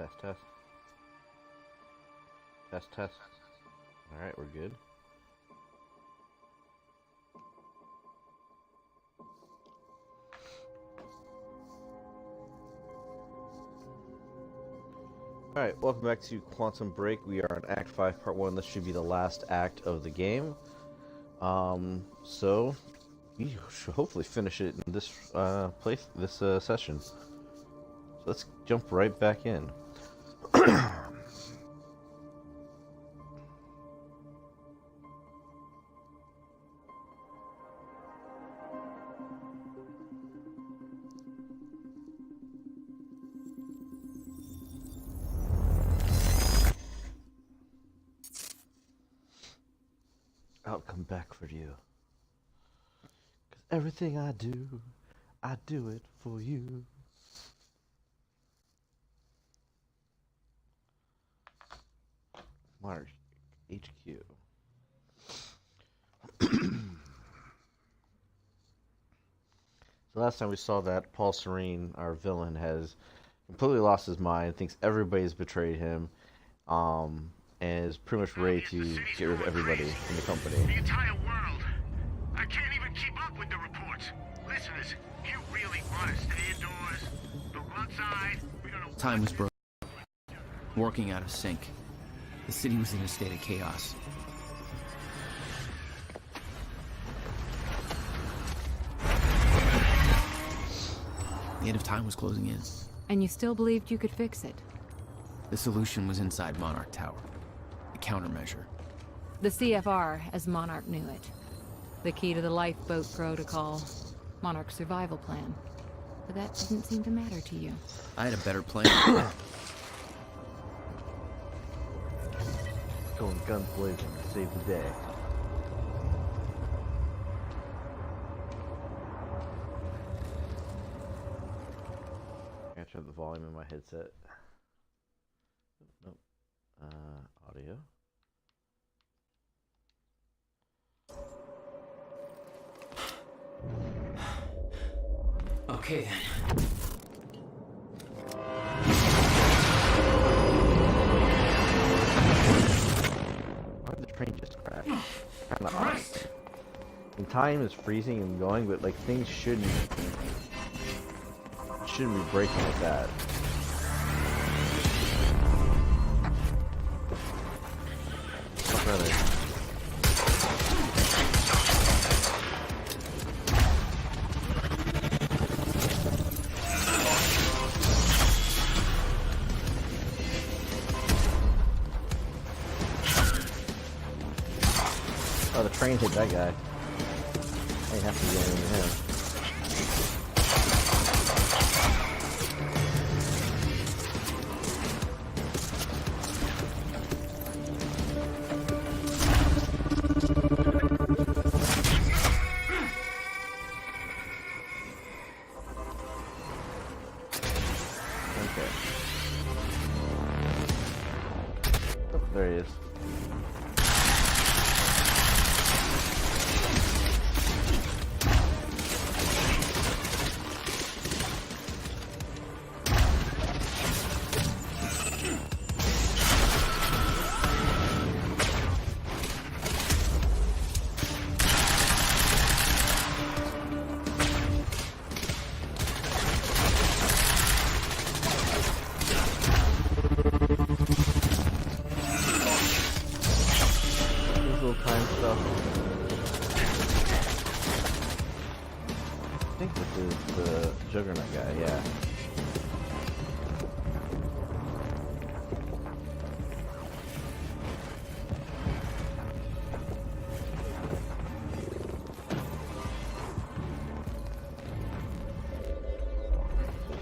Test, test. Test, test. Alright, we're good. Alright, welcome back to Quantum Break. We are on Act 5, Part 1. This should be the last act of the game. So, we should hopefully finish it in this session. So let's jump right back in. I'll come back for you. 'Cause everything I do it for you. Monarch HQ. So last time we saw that Paul Serene, our villain, has completely lost his mind, thinks everybody's betrayed him, and is pretty much ready to get rid of everybody in the company. The entire world. I can't even keep up with the reports. Listeners, you really want to stay indoors? But outside, we don't know. Time was broken. Working out of sync. The city was in a state of chaos. The end of time was closing in. And you still believed you could fix it? The solution was inside Monarch Tower. A countermeasure. The CFR, as Monarch knew it. The key to the lifeboat protocol. Monarch's survival plan. But that didn't seem to matter to you. I had a better plan. Going guns blazing to save the day. I turn the volume in my headset. Nope. Audio. Okay then. Why did the train just crash? Kinda odd. And time is freezing and going, but like things shouldn't be breaking like that. Much rather. Oh, the train hit that guy. I didn't have to do anything to him. Okay. Oh, there he is. Time stuff. I think this is the Juggernaut guy, yeah.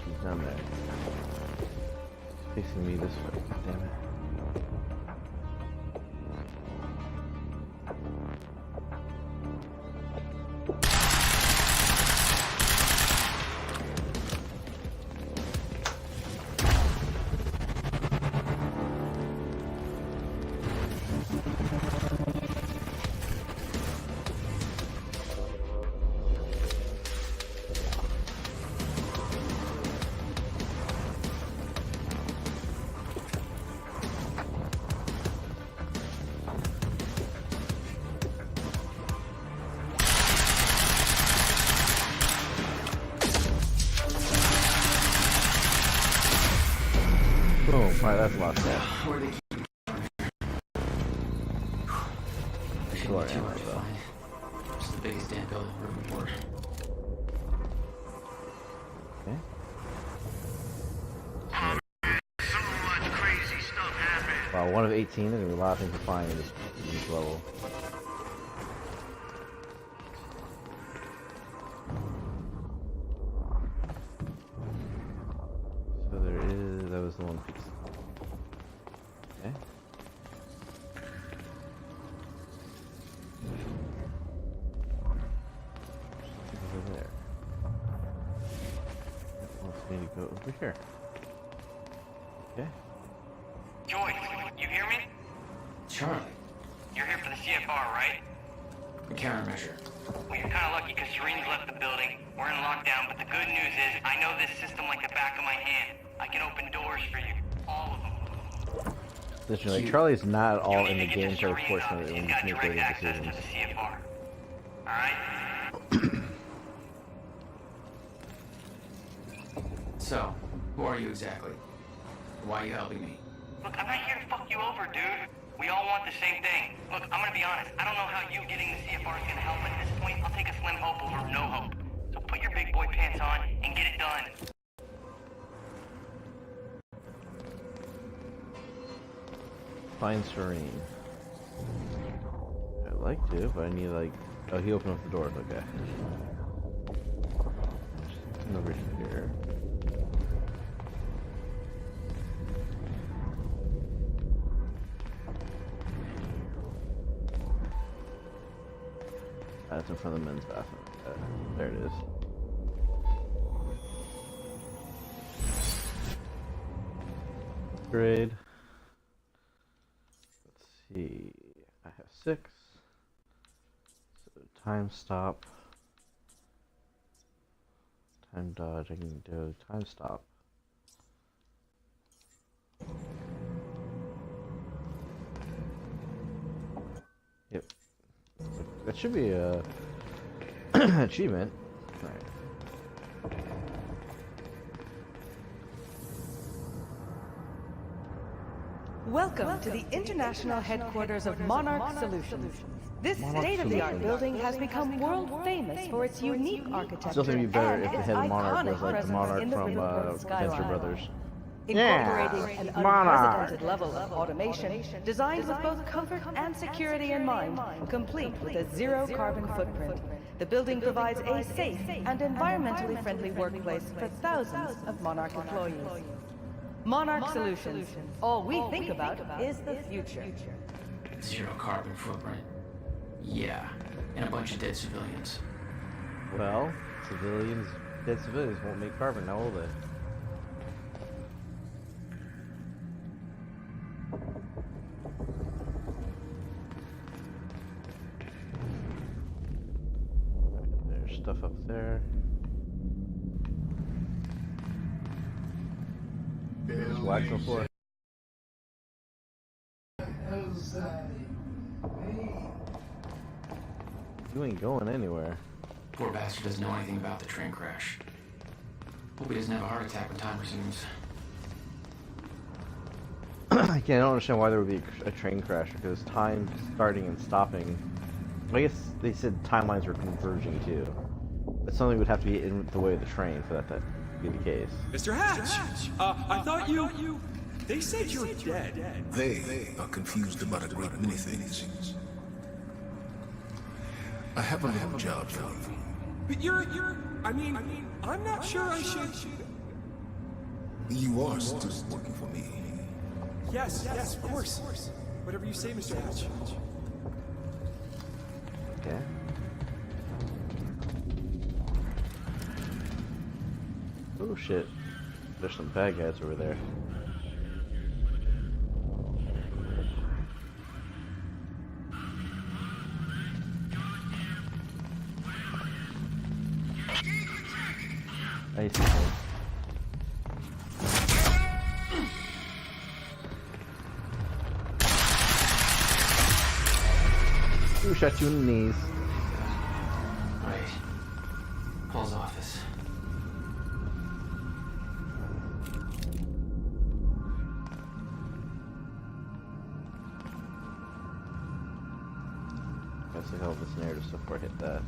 He's down there. He's facing me this way, damn it. Alright, that's a lot of stuff. Where they keep Sure, too hard to find. It's the biggest damn building room report. Okay. So much crazy stuff happened. Wow, 1 of 18, there's a lot of things to find in this level. So there is, that was the one piece. Okay. Over there. That wants me to go over here. Okay. Joyce, you hear me? Charlie, You're here for the CFR, right? the countermeasure. Well, you're kind of lucky because Serene's left the building. We're in lockdown, but the good news is I know this system like the back of my hand. I can open doors for you. All of them. Listen, like, Charlie's not at all You in need the to get to gameplay Serene's portion of office. it when He's you got make direct creative access to decisions. the CFR. Alright? So, who are you exactly? Why are you helping me? Look, I'm not here to fuck you over, dude. We all want the same thing. Look, I'm gonna be honest. I don't know how you getting the CFR is gonna help. At this point, I'll take a slim hope over no hope. So put your big boy pants on and get it done. Find Serene. I'd like to, but I need, like... Oh, he opened up the doors, okay. Just over here. That's in front of the men's bathroom. There it is. Upgrade. Let's see. I have 6. So time stop. Time dodge. I can do time stop. Yep. That should be a achievement. Alright. Welcome to the international headquarters of Monarch Solutions. This state-of-the-art building has become world famous for its unique architecture Still think it'd be better and if the its head of Monarch iconic was like the presence Monarch in the from Riverfront Venture skyline. Brothers. Incorporating an Monarch. unprecedented level of automation designed with both comfort and security in mind, complete with a zero-carbon footprint. The building provides a safe and environmentally friendly workplace for thousands of Monarch employees. Monarch Solutions. All we think about is the future. Zero carbon footprint. Yeah, and a bunch of dead civilians. Well, dead civilians won't make carbon now, will they? There's stuff up there. There's wax on the floor. You ain't going anywhere. Poor bastard doesn't know anything about the train crash. Hope he doesn't have a heart attack when time resumes. I don't understand why there would be a train crash, because time starting and stopping... I guess they said timelines were converging too. But something would have to be in the way of the train for that to be the case. Mr. Hatch! I thought you... They said you're dead. They are confused about a great many things. I have a little job for you. But I mean, I'm not sure I should... You are still working for me. Yes, of course. Whatever you say, Mr. Hatch. Okay. Oh shit. There's some bad guys over there. I see. Who shot you in the knees? Right. Paul's office. hell of a narrative so far. Hit that.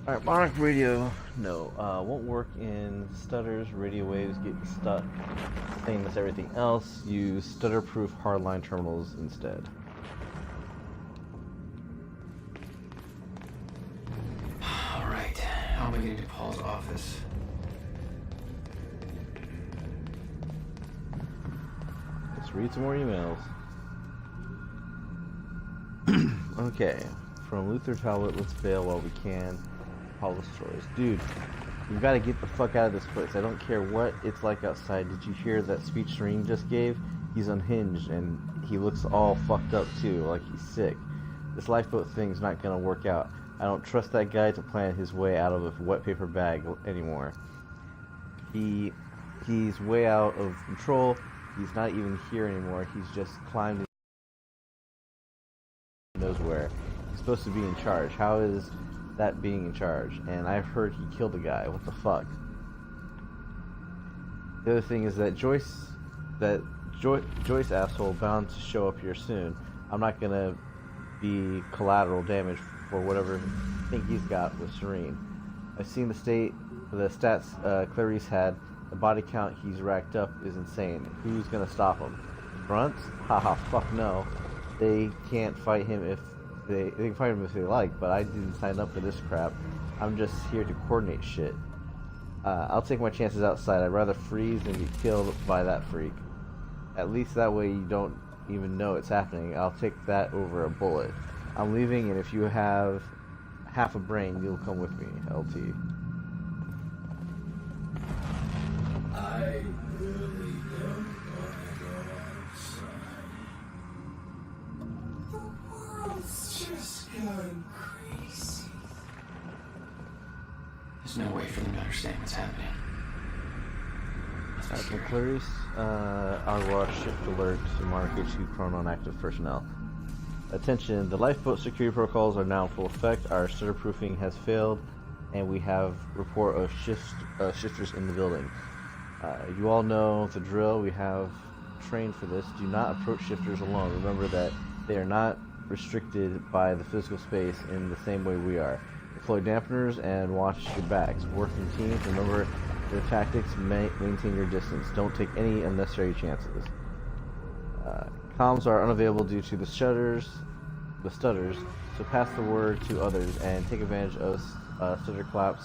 Alright, Monarch radio. No, won't work in stutters. Radio waves get stuck. Same as everything else. Use stutter-proof hardline terminals instead. Alright, how am I getting to Paul's office? Let's read some more emails. Okay, from Luther Talbot, let's bail while we can. Paulus Torres. Dude, you gotta get the fuck out of this place. I don't care what it's like outside. Did you hear that speech Serene just gave? He's unhinged and he looks all fucked up too, like he's sick. This lifeboat thing's not gonna work out. I don't trust that guy to plan his way out of a wet paper bag anymore. He's way out of control. He's not even here anymore. He's just climbed knows where. He's supposed to be in charge. How is that being in charge? And I've heard he killed a guy. What the fuck? The other thing is that Joyce asshole bound to show up here soon. I'm not gonna be collateral damage for whatever thing he's got with Serene. I've seen the stats Clarice had. The body count he's racked up is insane. Who's gonna stop him? Grunts? Haha, fuck no. They can't fight him if they can fight him if they like, but I didn't sign up for this crap. I'm just here to coordinate shit. I'll take my chances outside. I'd rather freeze than be killed by that freak. At least that way you don't even know it's happening. I'll take that over a bullet. I'm leaving, and if you have half a brain, you'll come with me, LT. I really don't want to go outside. The world's just gone crazy. There's no way for them to understand what's happening. From Clarice, Agua, shift alert to Monarch HQ Chronon active personnel. Attention, the lifeboat security protocols are now in full effect. Our stutter proofing has failed, and we have report of shifters in the building. You all know the drill. We have trained for this. Do not approach shifters alone. Remember that they are not restricted by the physical space in the same way we are. Deploy dampeners and watch your backs. Work in teams. Remember your tactics. Maintain your distance. Don't take any unnecessary chances. Comms are unavailable due to the stutters, so pass the word to others and take advantage of stutter claps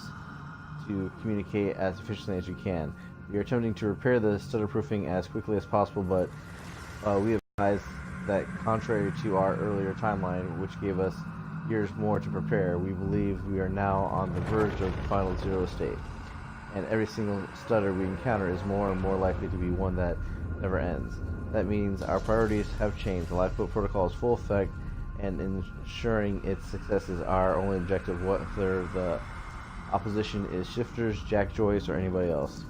to communicate as efficiently as you can. We are attempting to repair the stutter proofing as quickly as possible, but we advise that contrary to our earlier timeline, which gave us years more to prepare, we believe we are now on the verge of the final zero state. And every single stutter we encounter is more and more likely to be one that never ends. That means our priorities have changed. The lifeboat protocol is full effect, and ensuring its success is our only objective, whether the opposition is shifters, Jack Joyce, or anybody else.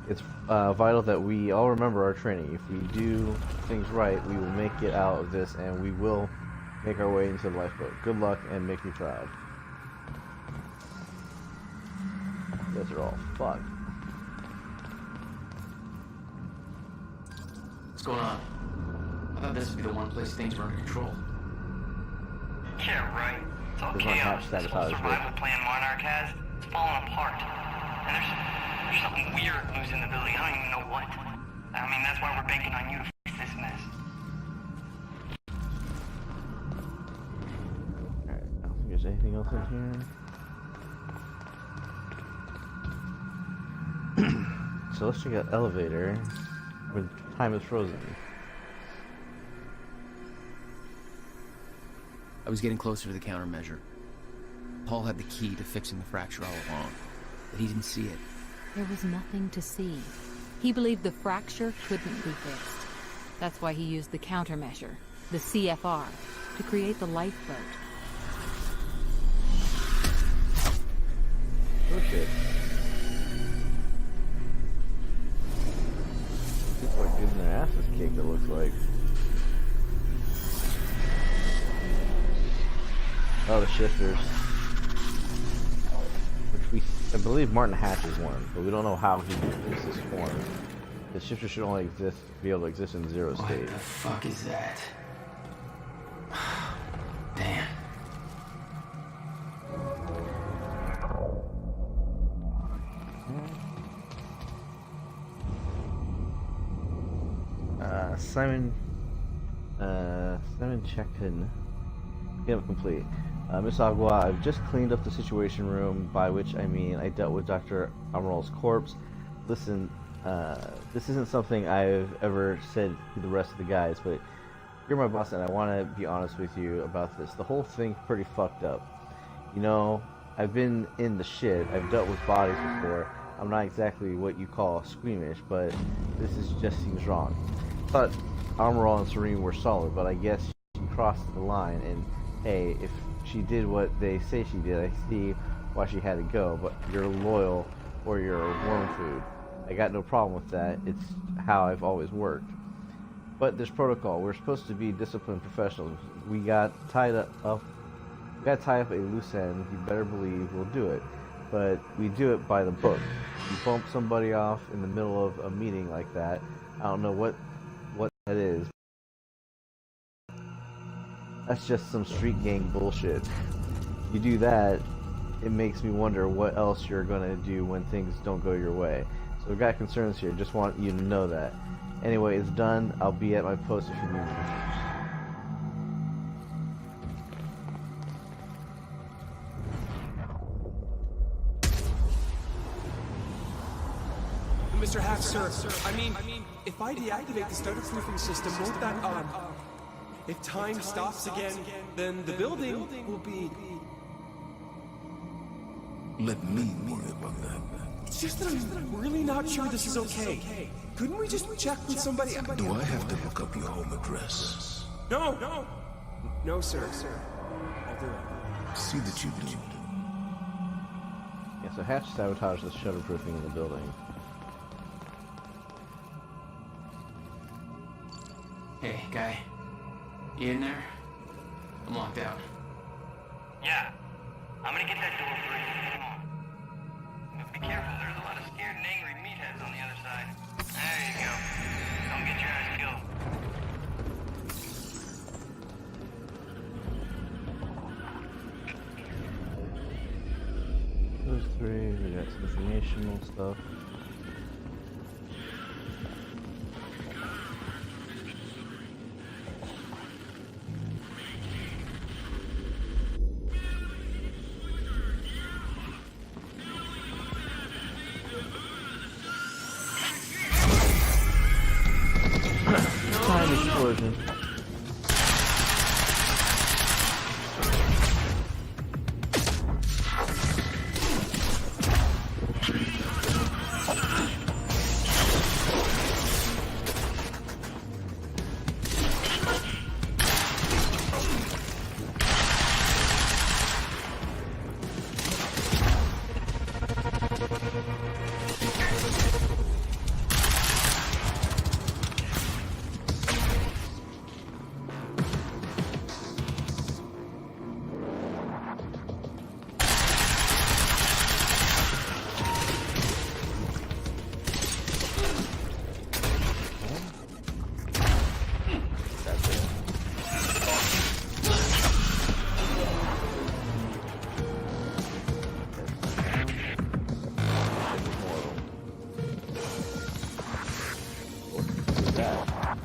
It's vital that we all remember our training. If we do things right, we will make it out of this, and we will make our way into the lifeboat. Good luck, and make me proud. You guys are all fucked. What's going on? I thought this would be the one place things were under control. Yeah, right. It's all There's one chaos. hatch This whole sabotage survival plan Monarch has, it's falling apart. And there's something weird loose in the building. I don't even know what. I mean, that's why we're banking on you to fix this mess. Alright, I don't think there's anything else in here. So let's check out elevator when time is frozen. I was getting closer to the countermeasure. Paul had the key to fixing the fracture all along, but he didn't see it. There was nothing to see. He believed the fracture couldn't be fixed. That's why he used the countermeasure, the CFR, to create the lifeboat. Oh shit. People are getting their asses kicked, it looks like. Oh, the shifters. Which I believe Martin Hatch is one, but we don't know how he takes this form. The shifter should only be able to exist in zero state. What the fuck is that? Simon check-in. Cleanup complete. Miss Agua, I've just cleaned up the Situation Room, by which I mean I dealt with Dr. Amaral's corpse. Listen, this isn't something I've ever said to the rest of the guys, but you're my boss and I want to be honest with you about this. The whole thing's pretty fucked up. You know, I've been in the shit, I've dealt with bodies before. I'm not exactly what you call squeamish, but this just seems wrong. I thought Amaral and Serene were solid, but I guess she crossed the line, and hey, if she did what they say she did, I see why she had to go, but you're loyal or you're worm food. I got no problem with that. It's how I've always worked. But there's protocol. We're supposed to be disciplined professionals. We got tied up a loose end. You better believe we'll do it. But we do it by the book. You bump somebody off in the middle of a meeting like that. I don't know what that is. That's just some street gang bullshit. You do that, it makes me wonder what else you're gonna do when things don't go your way. So we've got concerns here, just want you to know that. Anyway, it's done. I'll be at my post if you need me. Mr. Hack, sir, I mean, if I deactivate the stutter-proofing system, won't that, if time stops again, then the building will be... Let me worry about that. It's just that I'm really not sure this is okay. Couldn't we just check with somebody? Do I have to look up your home address? No, sir. I'll do it. See that you do. Yeah, so Hatch sabotaged the shutterproofing in the building. Hey, guy. You in there? I'm locked out. Yeah. I'm gonna get that door free. Come on. But be careful, there's a lot of scared and angry meatheads on the other side. There you go. Don't get your ass killed. Those three, we got some informational stuff. Time explosion.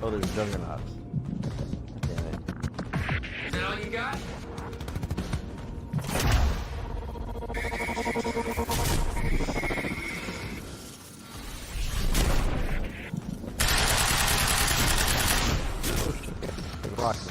Oh, there's juggernauts. Damn it. Is that all you got? Rocks.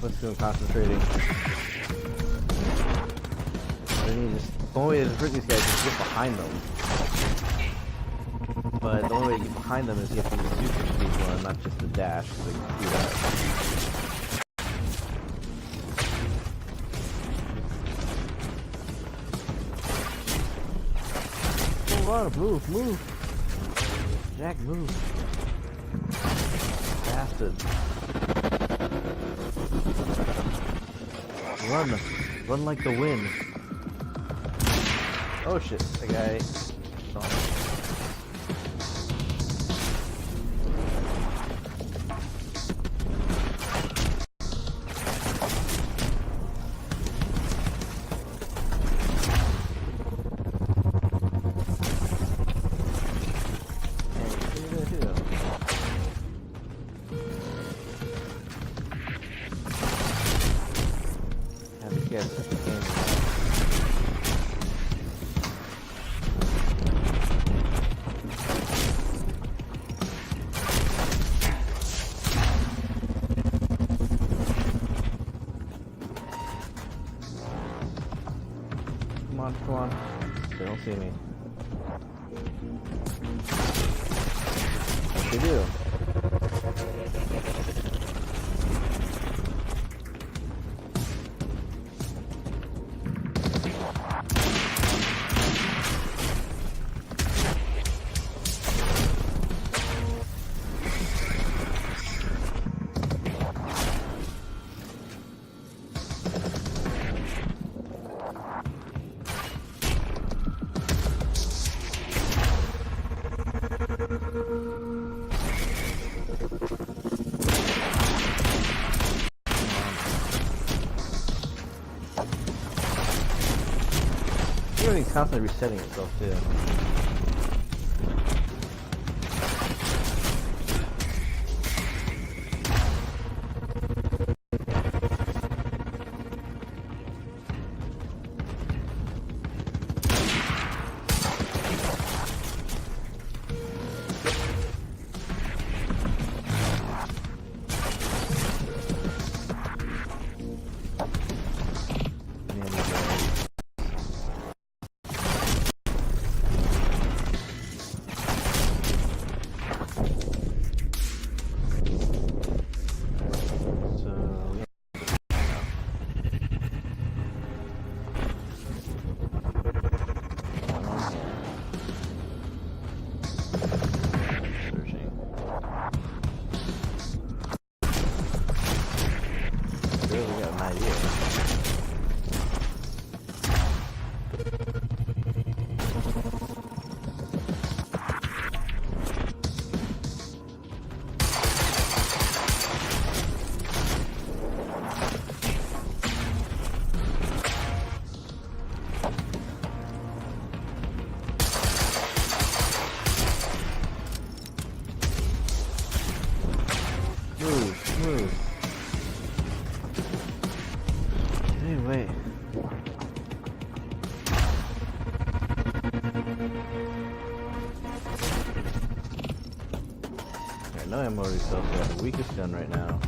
Confidence to him concentrating. The only way to hurt these guys is to get behind them. But the only way to get behind them is you have to use super speed one, not just the dash to do that. Move on, move. Jack, move. Bastard. Run like the wind. Oh shit, the guy. Come on. They don't see me. What they do? Everything's constantly resetting itself too. Move. Anyway. I know I'm already self got the weakest gun right now.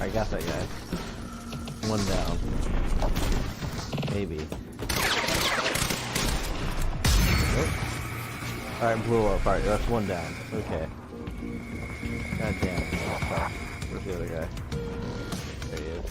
I got that guy. One down. Maybe. Nope. Alright, blew up. Alright, that's one down. Okay. God damn. Where's the other guy? There he is.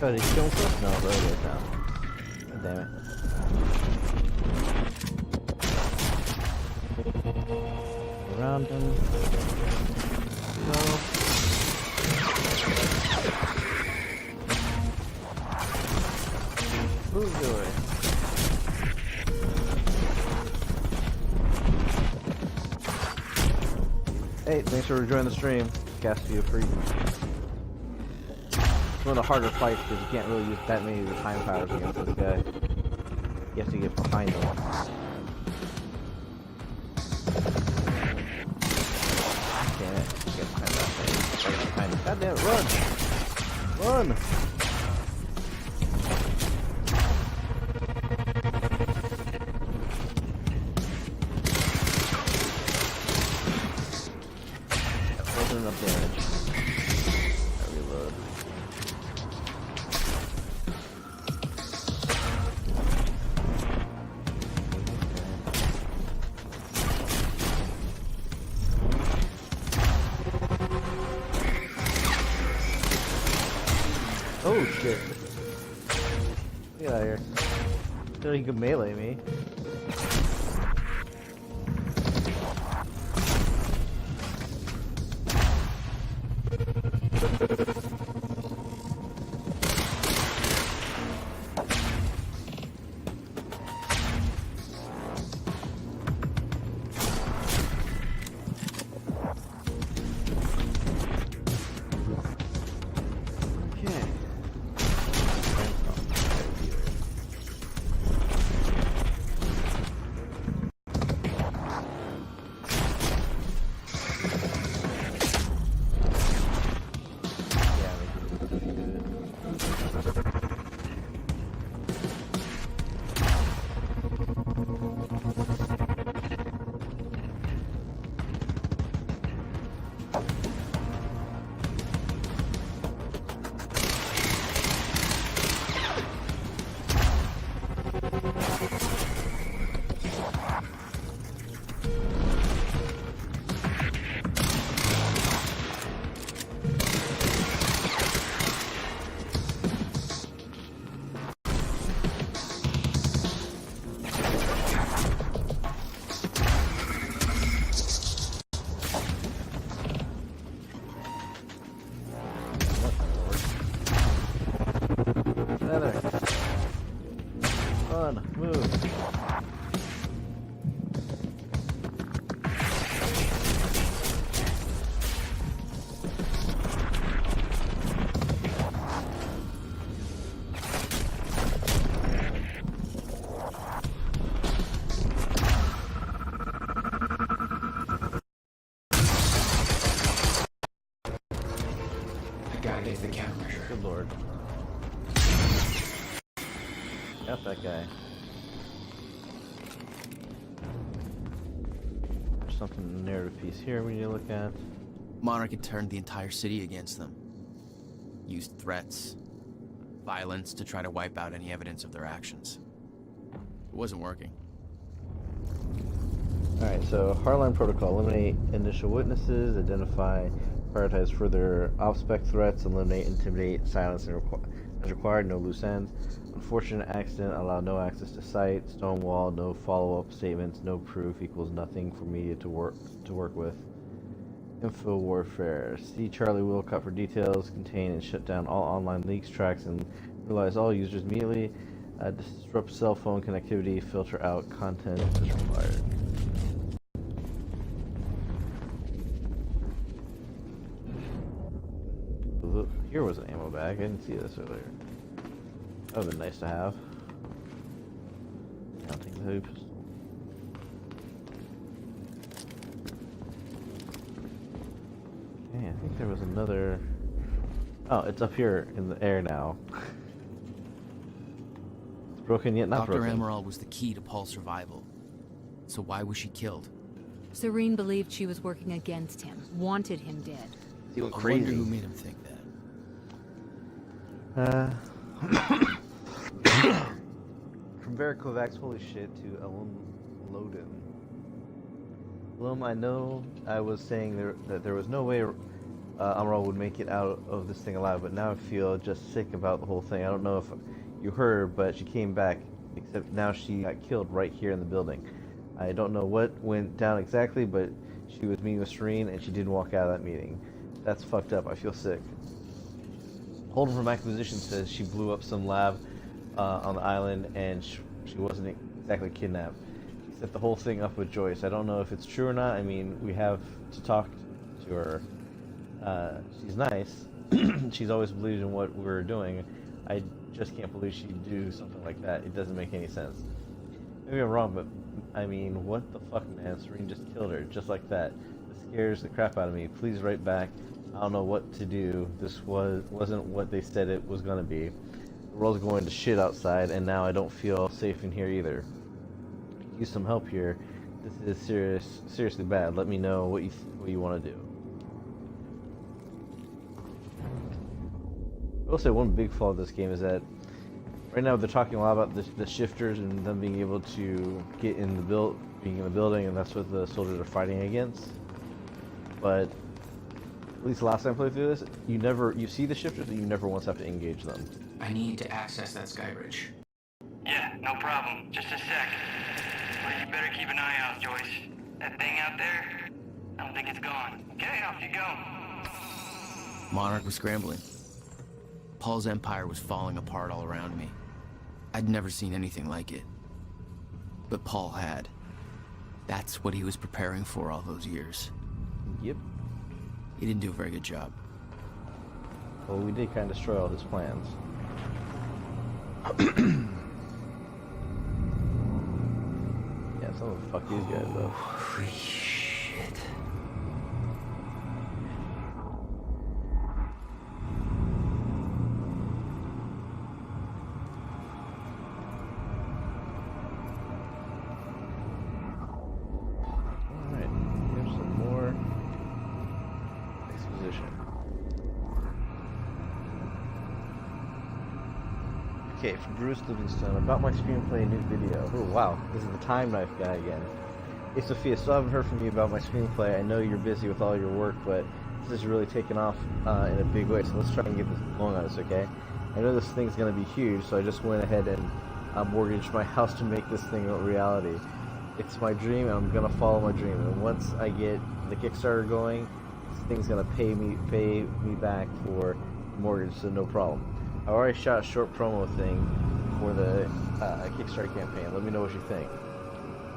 Oh, did he kill himself? No, there he is now. God damn it. Around him. No. Move the way. Hey, thanks for joining the stream. Cast you free. It's one of the harder fights because you can't really use that many of the time powers against this guy. You have to get behind him. Damn it. Get behind that thing. Right behind him. God damn it, run! Run! Wasn't enough damage. I reload. Oh shit. Get out of here. Still you can melee me. Run, move. Activate the countermeasure. Good lord. Got that guy. There's something narrative piece here we need to look at. Monarch had turned the entire city against them. Used threats, violence to try to wipe out any evidence of their actions. It wasn't working. Alright, so Hardline Protocol. Eliminate initial witnesses, identify, prioritize further off-spec threats, eliminate, intimidate, silence as required, no loose ends. Unfortunate accident, allow no access to site. Stonewall, no follow-up statements, no proof equals nothing for media to work with. Info warfare. See Charlie Wilcott for details. Contain and shut down all online leaks, tracks, and realize all users immediately. Disrupt cell phone connectivity. Filter out content as required. Look, here was an ammo bag. I didn't see this earlier. That would have been nice to have. I'll take the heavy pistol. Okay, I think there was another... Oh, it's up here in the air now. It's broken yet not broken. Dr. Amaral was the key to Paul's survival. So why was she killed? Serene believed she was working against him, wanted him dead. He went I crazy. wonder who made him think that. From Verikovacs, holy shit, to Elam Loden. Elam, I know I was saying that there was no way Amaral would make it out of this thing alive, but now I feel just sick about the whole thing. I don't know if you heard, but she came back, except now she got killed right here in the building. I don't know what went down exactly, but she was meeting with Serene, and she didn't walk out of that meeting. That's fucked up. I feel sick. Holden from Acquisition says she blew up some lab on the island, and she wasn't exactly kidnapped. She set the whole thing up with Joyce. I don't know if it's true or not. I mean, we have to talk to her. She's nice. She's always believed in what we're doing. I just can't believe she'd do something like that. It doesn't make any sense. Maybe I'm wrong, but I mean, what the fuck, man? Serene just killed her, just like that. This scares the crap out of me. Please write back. I don't know what to do. This wasn't what they said it was gonna be. The world's going to shit outside, and now I don't feel safe in here either. Use some help here. This is seriously bad. Let me know what you want to do. I will say one big flaw of this game is that right now they're talking a lot about the shifters and them being able to get in the being in the building, and that's what the soldiers are fighting against. But at least the last time I played through this, you see the shifters, but you never once have to engage them. I need to access that sky bridge. Yeah, no problem. Just a sec. But you better keep an eye out, Joyce. That thing out there, I don't think it's gone. Okay, off you go. Monarch was scrambling. Paul's empire was falling apart all around me. I'd never seen anything like it. But Paul had. That's what he was preparing for all those years. Yep. He didn't do a very good job. Well, we did kind of destroy all his plans. Yeah, someone fuck these guys though. Holy shit. Alright, here's some more exposition. Okay, from Bruce Livingstone, about my screenplay new video. Oh wow, this is the time knife guy again. Hey Sophia, still haven't heard from you about my screenplay. I know you're busy with all your work, but this is really taking off in a big way, so let's try and get this going on this, okay? I know this thing's going to be huge, so I just went ahead and mortgaged my house to make this thing a reality. It's my dream, and I'm going to follow my dream, and once I get the Kickstarter going, this thing's going to pay me back for mortgage, so no problem. I already shot a short promo thing for the Kickstarter campaign. Let me know what you think.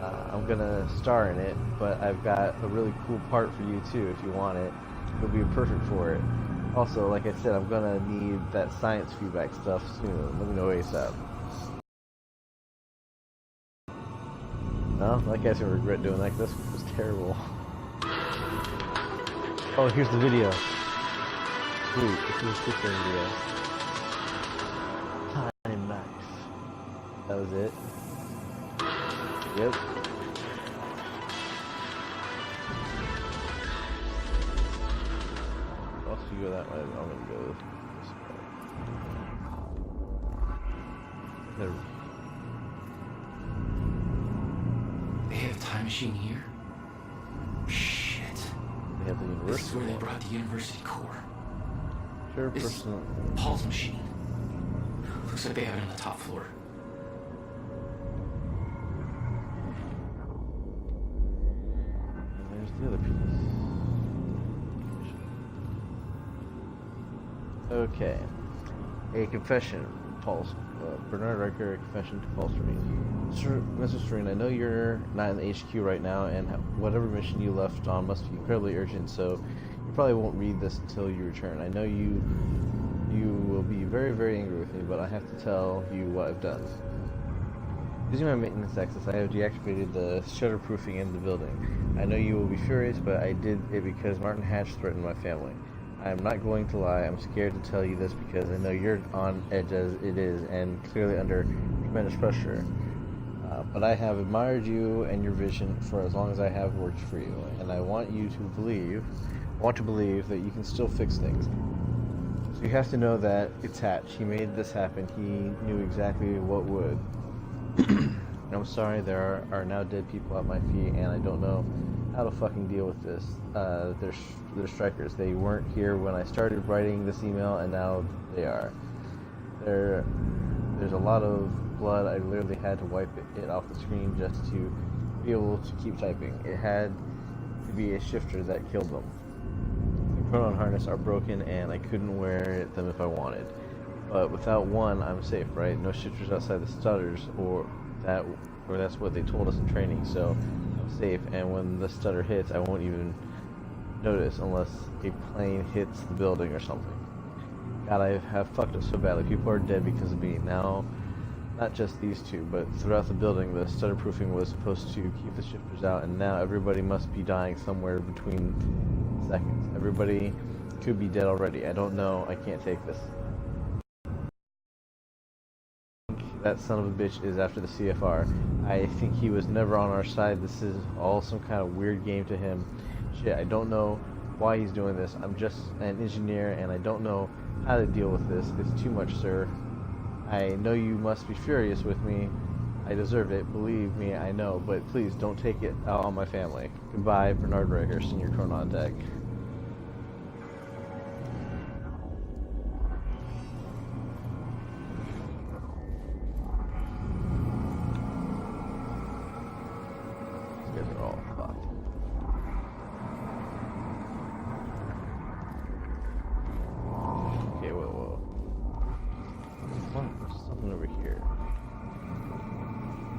I'm gonna star in it, but I've got a really cool part for you too if you want it. You'll be perfect for it. Also, like I said, I'm gonna need that science feedback stuff soon. Let me know ASAP. No? That guy's gonna regret doing that 'cause this was terrible. Oh, here's the video. Sweet, this is a super video. Time knife. That was it. Yep. Also, you go that way. I'm gonna go this way. There. They have a time machine here? Shit. They have the This university. is where they brought the university core. Sure, This is personal. Paul's machine. Looks like they have it on the top floor. And there's the other piece. Okay. A confession, Paul. Bernard Riker, a confession to Paul Serene. Mr. Serene, I know you're not in the HQ right now, and whatever mission you left on must be incredibly urgent, so you probably won't read this until you return. I know you will be very, very angry with me, but I have to tell you what I've done. Using my maintenance access, I have deactivated the shutterproofing in the building. I know you will be furious, but I did it because Martin Hatch threatened my family. I am not going to lie, I'm scared to tell you this because I know you're on edge as it is and clearly under tremendous pressure. But I have admired you and your vision for as long as I have worked for you, and I want to believe that you can still fix things. So you have to know that it's Hatch. He made this happen. He knew exactly what would. I'm sorry there are now dead people at my feet, and I don't know how to fucking deal with this. They're strikers. They weren't here when I started writing this email, and now they are. There's a lot of blood. I literally had to wipe it off the screen just to be able to keep typing. It had to be a shifter that killed them. The proton harness are broken, and I couldn't wear them if I wanted. But without one, I'm safe, right? No shifters outside the stutters, or that's what they told us in training. So I'm safe, and when the stutter hits, I won't even notice unless a plane hits the building or something. God, I have fucked up so badly. People are dead because of me. Now, not just these two, but throughout the building, the stutterproofing was supposed to keep the shifters out, and now everybody must be dying somewhere between seconds. Everybody could be dead already. I don't know. I can't take this. That son of a bitch is after the CFR. I think he was never on our side. This is all some kind of weird game to him. Shit, I don't know why he's doing this. I'm just an engineer, and I don't know how to deal with this. It's too much, sir. I know you must be furious with me. I deserve it. Believe me, I know. But please, don't take it out on my family. Goodbye, Bernard Riker, Senior Chronon Tech. These guys are all fucked. Okay, whoa. There's something over here.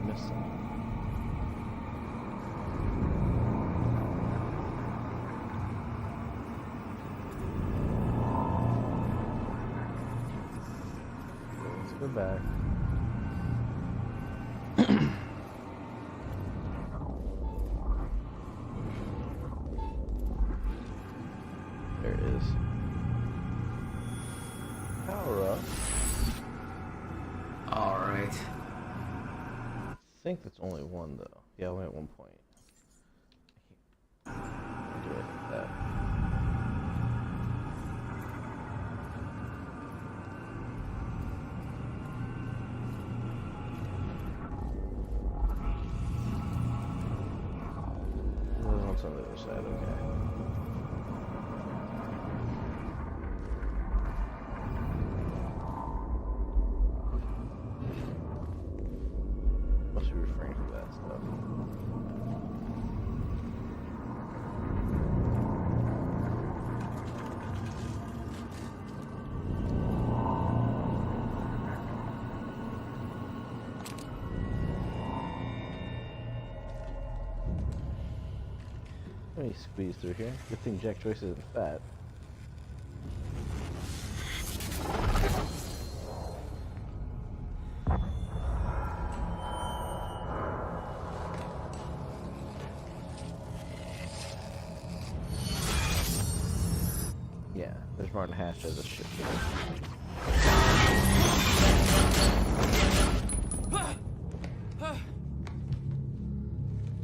Missing. Let's go back. There it is. Power up. Alright. I think that's only one though. Yeah, only at one point. Do it like that. There's one on the other side, okay. Must be refrain from that stuff. Let me squeeze through here. Good thing Jack Joyce isn't fat. Yeah, there's Martin Hatch as a ship.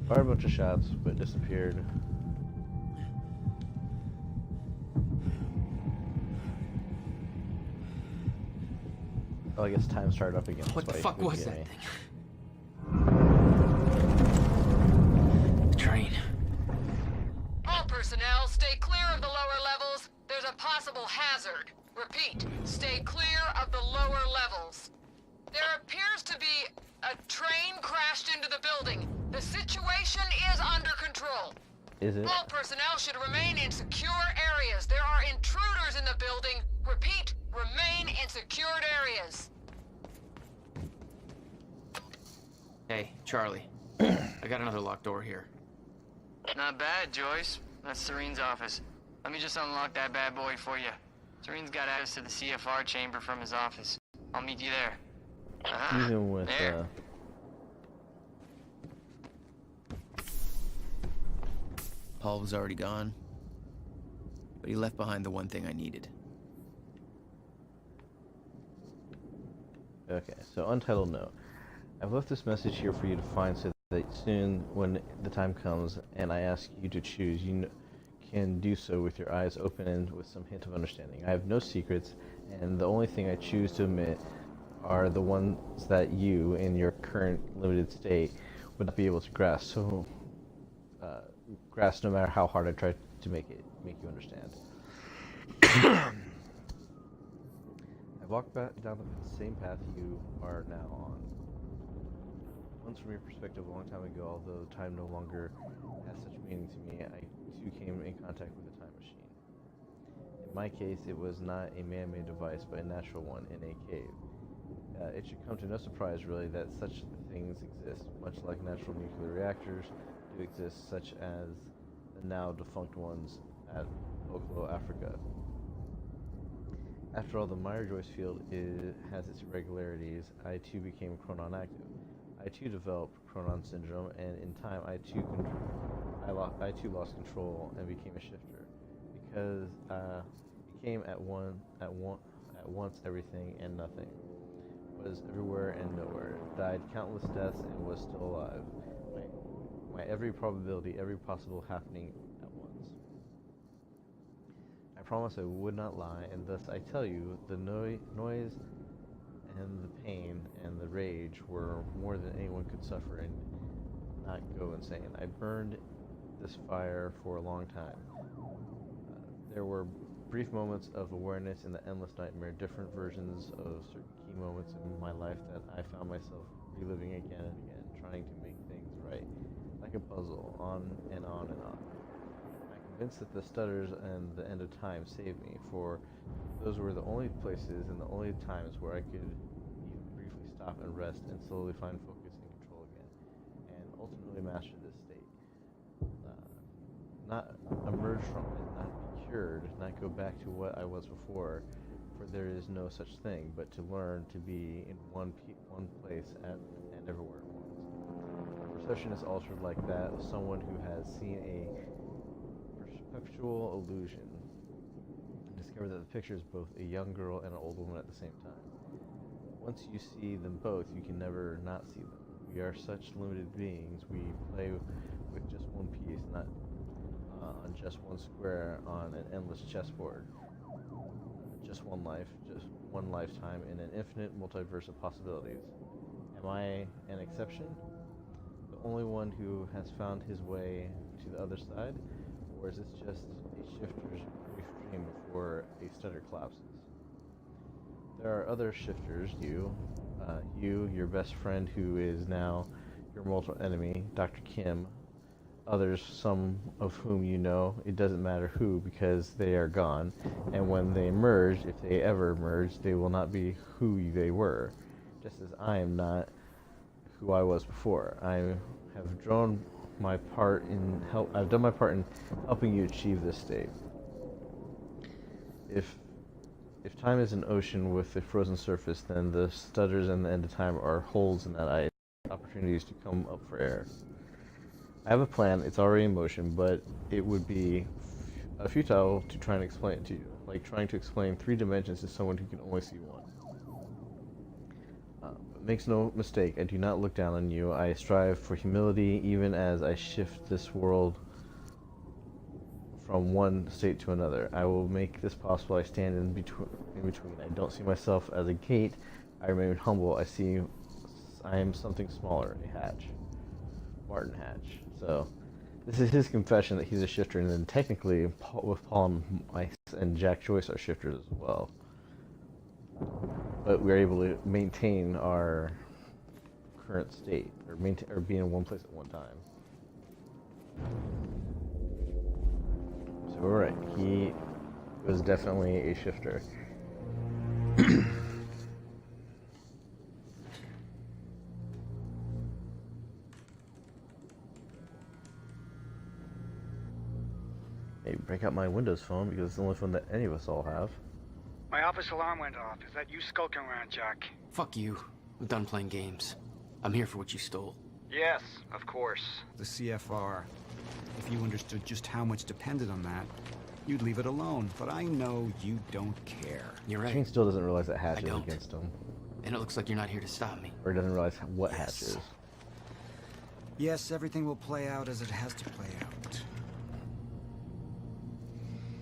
Fired a bunch of shots, but disappeared. Oh, I guess time started up again. What the fuck was that thing? The train. All personnel, stay clear of the lower levels. There's a possible hazard. Repeat, stay clear of the lower levels. There appears to be a train crashed into the building. The situation is under control. Is it? All personnel should remain in secure areas. There are intruders in the building. Repeat, remain in secured areas. Hey, Charlie. I got another locked door here. Not bad, Joyce. That's Serene's office. Let me just unlock that bad boy for you. Serene's got access to the CFR chamber from his office. I'll meet you there. Even with there. Paul was already gone, but he left behind the one thing I needed. Okay, so untitled note. I've left this message here for you to find so that soon, when the time comes and I ask you to choose, you can do so with your eyes open and with some hint of understanding. I have no secrets, and the only thing I choose to admit are the ones that you, in your current limited state, would not be able to grasp. So, grasp no matter how hard I try to make you understand. I've walked back down the same path you are now on. Once from your perspective a long time ago, although time no longer has such meaning to me, I too came in contact with a time machine. In my case, it was not a man-made device, but a natural one in a cave. It should come to no surprise, really, that such things exist, much like natural nuclear reactors do exist, such as the now defunct ones at Oklo, Africa. After all, the Meyer-Joyce field has its irregularities. I too became chronon active. I too developed chronon syndrome, and in time I too lost control and became a shifter, because became at once everything and nothing, was everywhere and nowhere, died countless deaths and was still alive. My every probability, every possible happening at once. I promised I would not lie, and thus I tell you, the noise and the pain and the rage were more than anyone could suffer and not go insane. I burned this fire for a long time. There were brief moments of awareness in the endless nightmare, different versions of certain key moments in my life that I found myself reliving again and again, trying to make things right, like a puzzle, on and on and on. I'm convinced that the stutters and the end of time saved me, for those were the only places and the only times where I could even briefly stop and rest and slowly find focus and control again, and ultimately master this state. Not emerge from it, not be cured, not go back to what I was before, for there is no such thing, but to learn to be in one place and everywhere at once. Perception is altered like that of someone who has seen a perpetual illusion and discovered that the picture is both a young girl and an old woman at the same time. Once you see them both, you can never not see them. We are such limited beings. We play with just one piece, not on just one square on an endless chessboard. Just one life, just one lifetime in an infinite multiverse of possibilities. Am I an exception? The only one who has found his way to the other side? Or is this just a shifter's brief dream before a stutter collapses? There are other shifters, you, your best friend who is now your mortal enemy, Dr. Kim, others, some of whom you know, it doesn't matter who, because they are gone, and when they emerge, if they ever emerge, they will not be who they were, just as I am not who I was before. I have done my part in helping you achieve this state. If time is an ocean with a frozen surface, then the stutters and the end of time are holes in that ice, opportunities to come up for air. I have a plan, it's already in motion, but it would be futile to try and explain it to you, like trying to explain 3 dimensions to someone who can only see one. But makes no mistake, I do not look down on you. I strive for humility even as I shift this world from one state to another. I will make this possible. I stand in between. I don't see myself as a gate. I remain humble. I am something smaller, a hatch. Martin Hatch. So, this is his confession that he's a shifter, and then technically, with Paul and Mike and Jack Joyce are shifters as well. But we're able to maintain our current state, or be in one place at one time. were right. He was definitely a shifter. Maybe break out my Windows phone because it's the only phone that any of us all have. My office alarm went off. Is that you skulking around, Jack? Fuck you. I'm done playing games. I'm here for what you stole. Yes, of course. The CFR. If you understood just how much depended on that, you'd leave it alone. But I know you don't care. You're right. Shane still doesn't realize that Hatch I is don't. against him. And it looks like you're not here to stop me. Or he doesn't realize what Hatch is. Yes, everything will play out as it has to play out.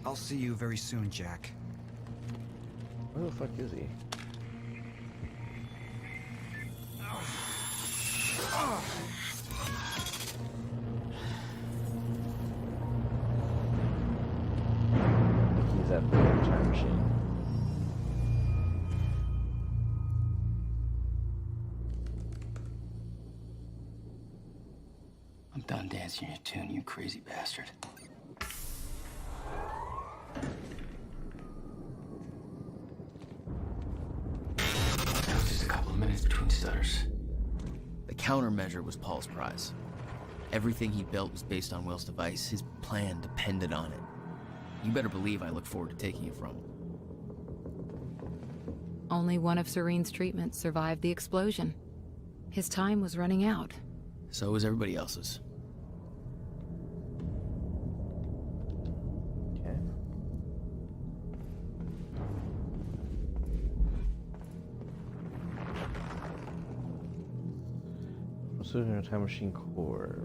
I'll see you very soon, Jack. Where the fuck is he? He's at the time machine. I'm done dancing your tune, you crazy bastard. That was just a couple of minutes between stutters. The countermeasure was Paul's prize. Everything he built was based on Will's device. His plan depended on it. You better believe I look forward to taking it from him. Only one of Serene's treatments survived the explosion. His time was running out. So was everybody else's. Okay. Precision in a time machine core.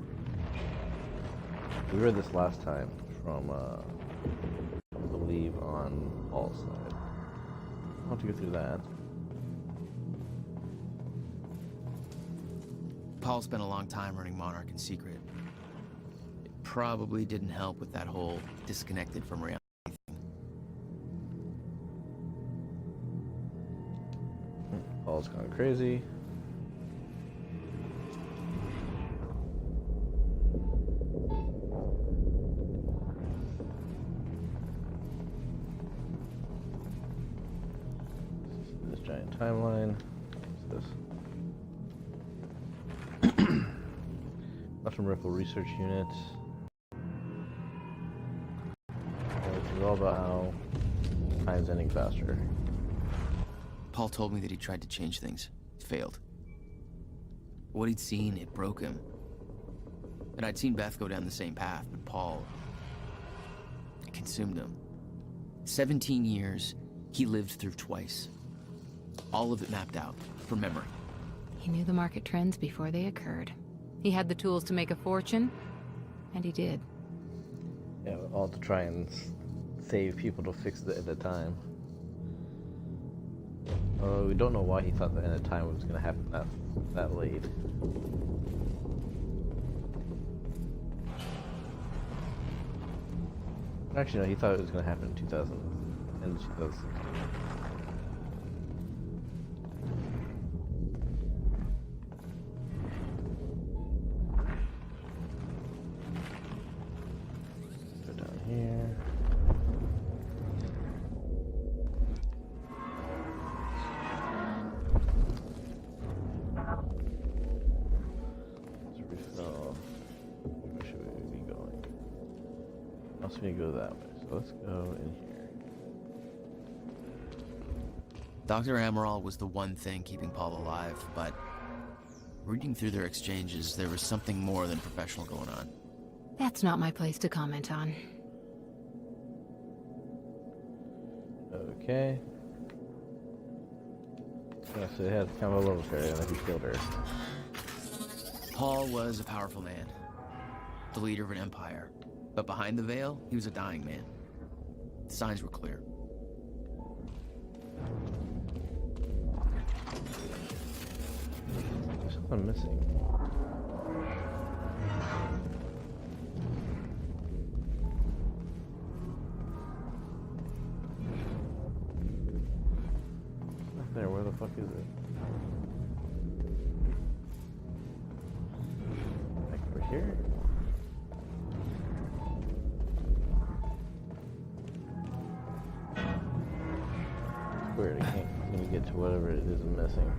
We read this last time from, I believe, on Paul's side. I'll have to go through that. Paul spent a long time running Monarch in secret. It probably didn't help with that whole disconnected from reality thing. Paul's gone crazy. This giant timeline. What's this? Quantum Ripple Research Unit. This is all about how time's ending faster. Paul told me that he tried to change things. Failed. What he'd seen, it broke him. And I'd seen Beth go down the same path, but Paul... it consumed him. 17 years, he lived through twice. All of it mapped out, from memory. He knew the market trends before they occurred. He had the tools to make a fortune, and he did. Yeah, all to try and save people to fix the end of time. We don't know why he thought the end of time was going to happen that late. Actually, no, he thought it was going to happen in 2016. Go down here. Let's refill. Where should we be going? Also, we go that way. So let's go in here. Dr. Amaral was the one thing keeping Paul alive, but reading through their exchanges, there was something more than professional going on. That's not my place to comment on. Okay. Yeah, so they had kind of a love affair, and he killed her. Paul was a powerful man, the leader of an empire. But behind the veil, he was a dying man. The signs were clear. There's something missing. It's not there. Where the fuck is it? Like over here? weird. I can't even get to whatever it is I'm missing.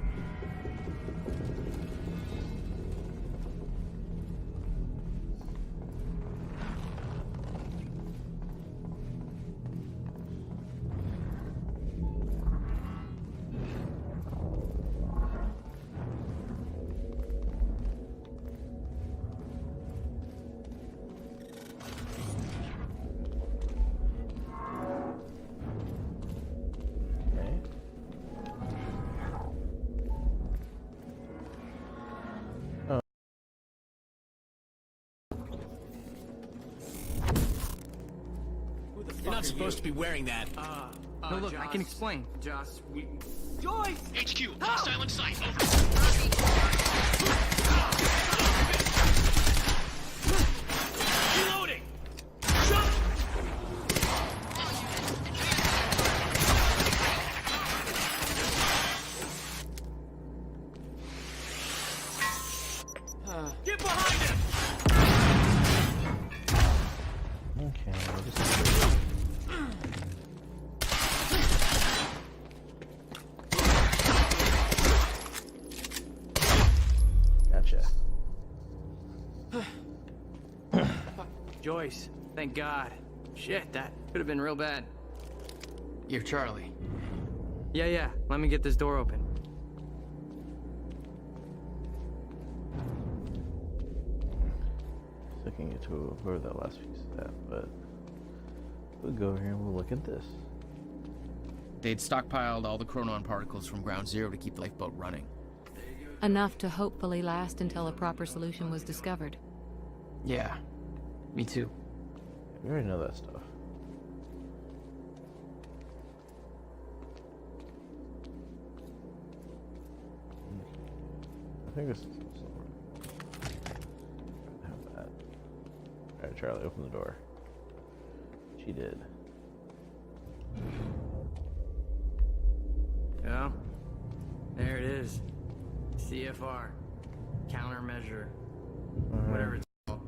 You're not supposed to be wearing that. No, look, I can explain. Josh, we... Joyce! HQ, hostile in sight. Over. Reloading! Jump! Get behind him! Okay, I'll just... Gotcha. Joyce, thank God. Shit, that could have been real bad. You're Charlie. Yeah, let me get this door open. Looking into where that last piece is at, but we'll go here and we'll look at this. They'd stockpiled all the chronon particles from ground zero to keep the lifeboat running. Enough to hopefully last until a proper solution was discovered. Yeah, me too. We already know that stuff. I think this is somewhere. Have that. Alright, Charlie, open the door. She did. Yeah. There it is. CFR. Countermeasure. Whatever it's called.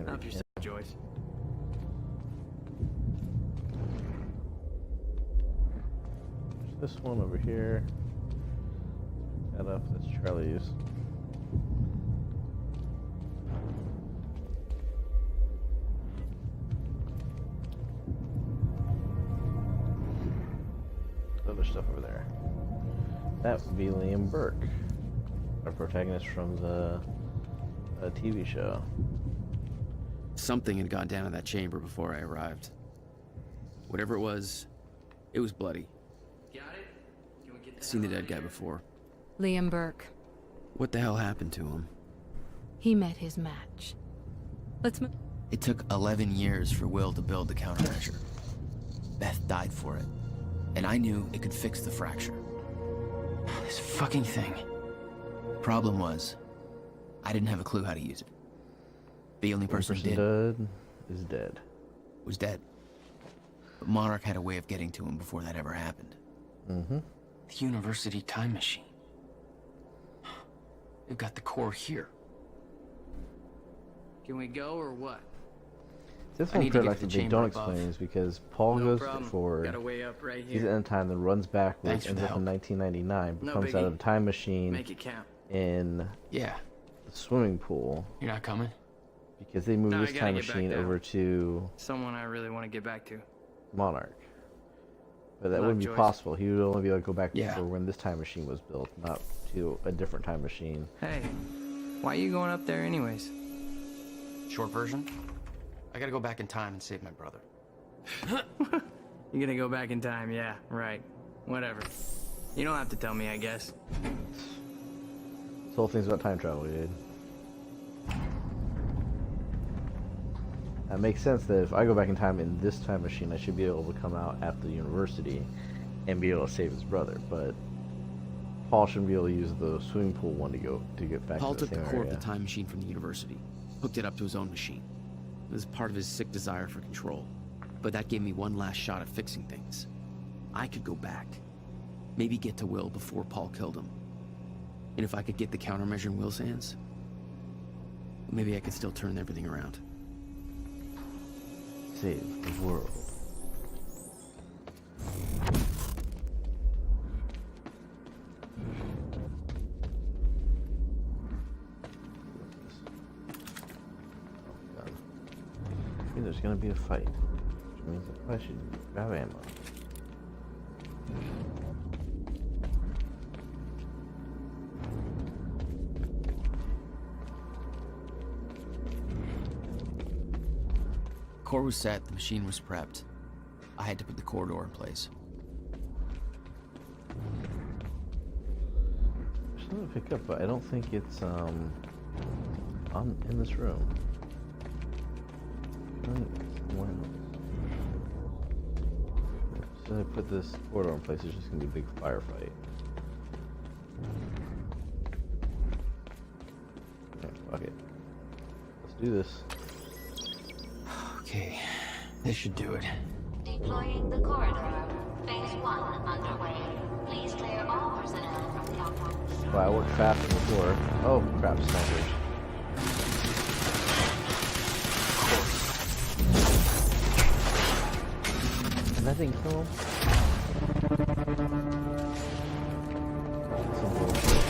Help yourself, Joyce. There's this one over here. That up, that's Charlie's. Other stuff over there. That would be Liam Burke, our protagonist from the TV show. Something had gone down in that chamber before I arrived. Whatever it was bloody. Got it? Can we get seen the dead guy before. Liam Burke. What the hell happened to him? He met his match. Let's move. It took 11 years for Will to build the countermeasure. Beth died for it. And I knew it could fix the fracture. This fucking thing. Problem was, I didn't have a clue how to use it. The only person who did dead is dead. Was dead. But Monarch had a way of getting to him before that ever happened. The university time machine. They've got the core here. Can we go or what? This one part like they don't explain is because Paul goes forward, Got a way up right sees here. it in time, then runs backwards, ends up in 1999, becomes out of a time machine Make it count. in Yeah. the swimming pool You're not coming? because they moved No, I this gotta time get back machine down. over to Someone I really want to get back to. Monarch. But that Luck, wouldn't be Joyce. possible. He would only be able to go back Yeah. for when this time machine was built, not to a different time machine. Hey, why are you going up there anyways? Short version? I gotta go back in time and save my brother. You're gonna go back in time, yeah, right. Whatever. You don't have to tell me, I guess. This whole thing's about time travel, dude. That makes sense that if I go back in time in this time machine, I should be able to come out after the university and be able to save his brother. But Paul shouldn't be able to use the swimming pool one to get back Paul to the took the same core area. of the time machine from the university, hooked it up to his own machine. It was part of his sick desire for control. But that gave me one last shot at fixing things. I could go back. Maybe get to Will before Paul killed him. And if I could get the countermeasure in Will's hands, maybe I could still turn everything around. Save the world. there's gonna be a fight, which means I should grab ammo. Core was set, the machine was prepped. I had to put the corridor in place. There's something to pick up, but I don't think it's in this room. So I put this corridor in place, it's just gonna be a big firefight. Okay, fuck it. Let's do this. Okay, this should do it. Deploying the corridor. Phase 1 underway. Please clear all personnel from the outpost. Well, I worked fast before. Oh, crap, snipers. Can that thing kill him? Some bullshit.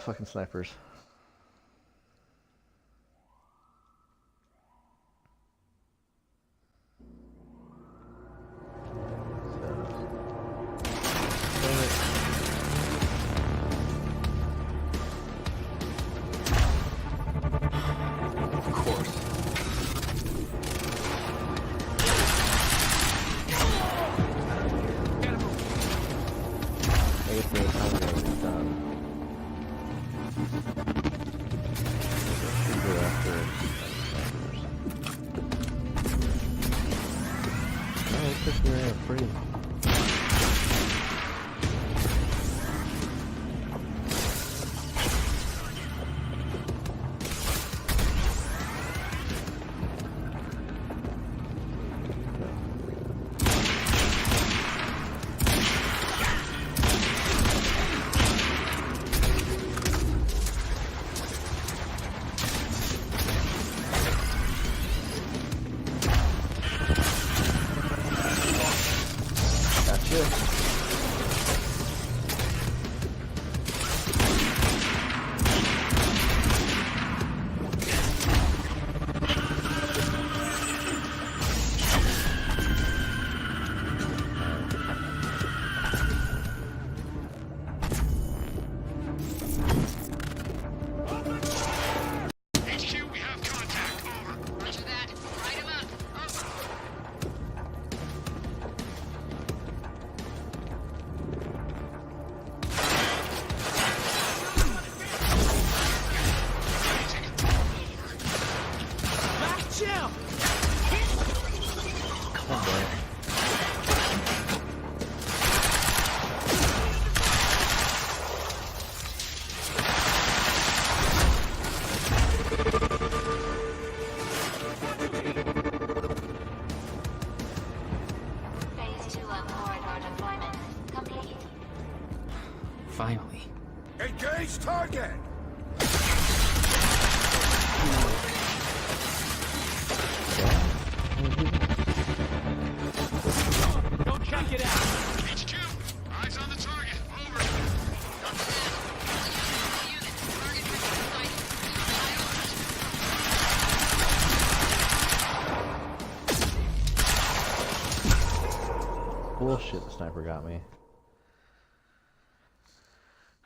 Fucking snipers. Finally. Engage target! Go check it out. HQ, eyes on the target. Over. Bullshit, the sniper got me.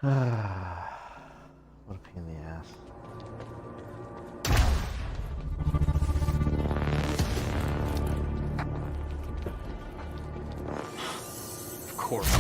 What a pain in the ass. Of course.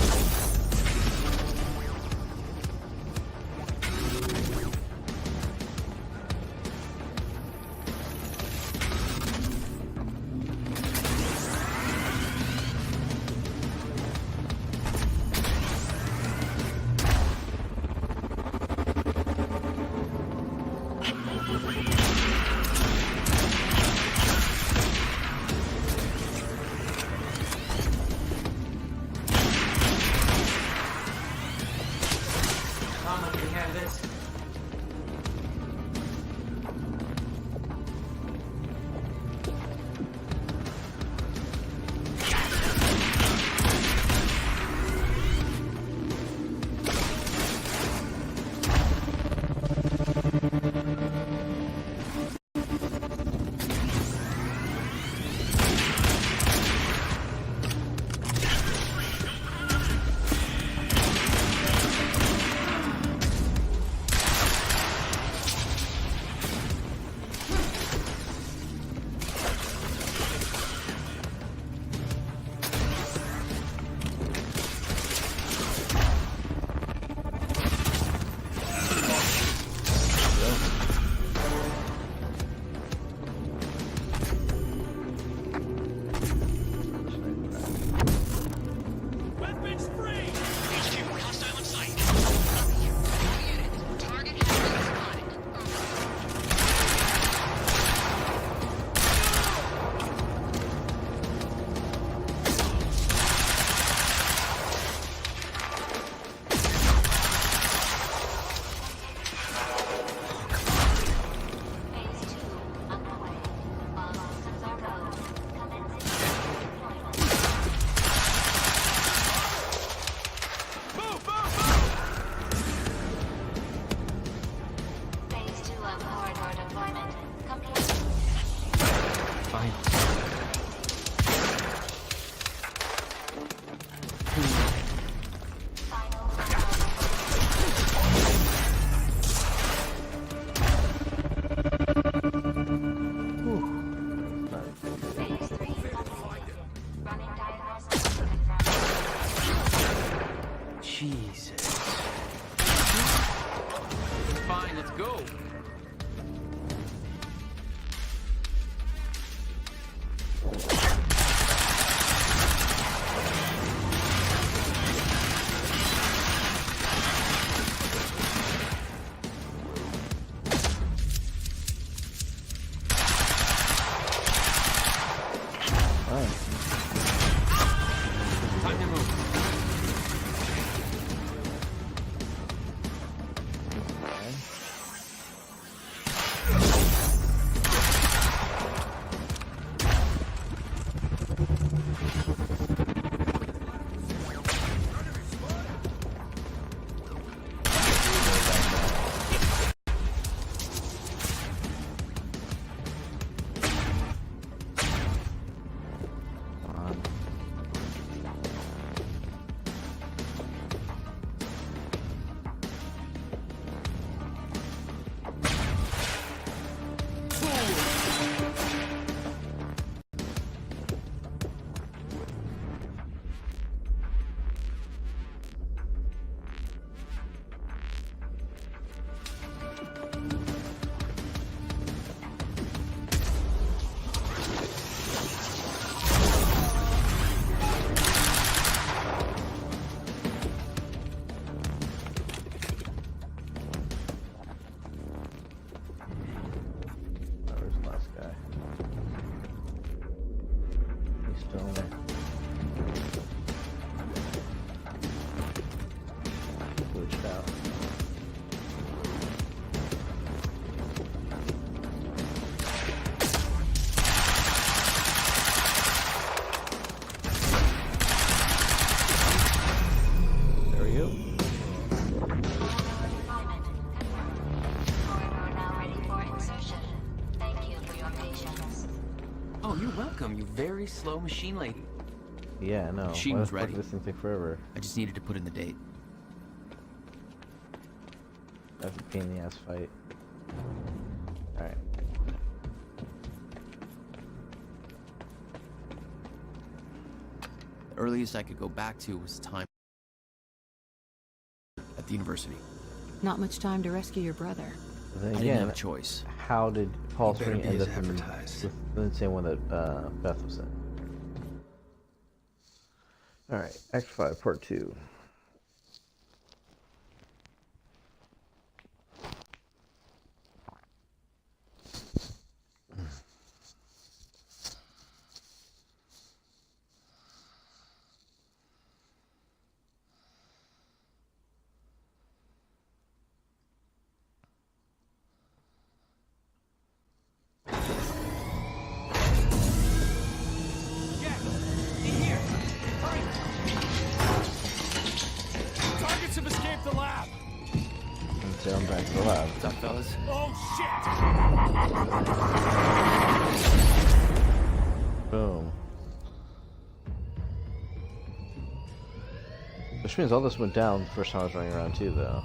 Oh, you're welcome, you very slow machine lady. Yeah, no. Machine Why was the fuck ready. did this thing take forever? I just needed to put in the date. That's a pain in the ass fight. Alright. The earliest I could go back to was time at the university. Not much time to rescue your brother. But then I again, didn't have a choice. how did Paul You better Serene be end as up in advertised. the same one that Beth was in? Alright, X5 Part 2. Targets have escaped the lab. And so I'm back to the lab. What's up, fellas? Oh shit! Boom. Which means all this went down the first time I was running around too, though.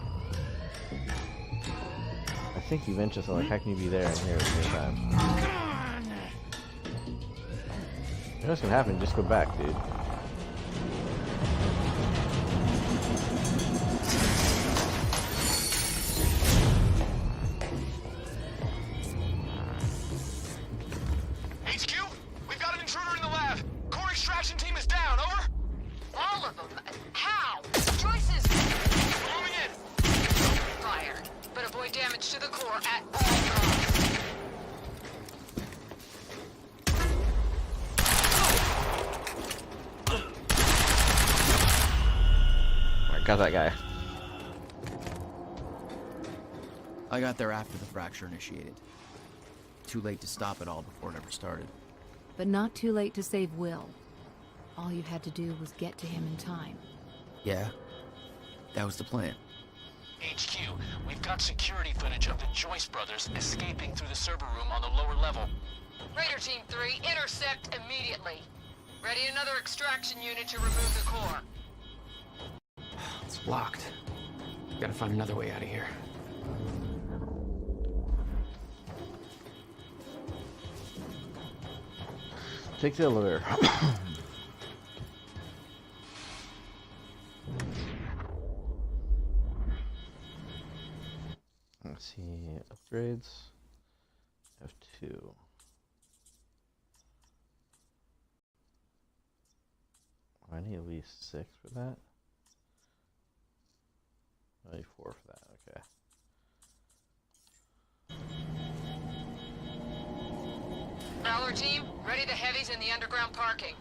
I think you mentioned something like, how can you be there and here at the same time? You know what's gonna happen? Just go back, dude. HQ, we've got an intruder in the lab. Core extraction team is down, over. All of them? How? Joyce's Moving in. fired, but avoid damage to the core at all costs. Alright, got that guy. I got there after the fracture initiated. Too late to stop it all before it ever started. But not too late to save Will. All you had to do was get to him in time. Yeah, that was the plan. HQ, we've got security footage of the Joyce brothers escaping through the server room on the lower level. Raider Team 3, intercept immediately. Ready another extraction unit to remove the core. It's blocked. Gotta find another way out of here. Take the elevator. Let's see, upgrades. F2. I need at least 6 for that. I need 4 for that, okay. Prowler Team, ready the heavies in the underground parking.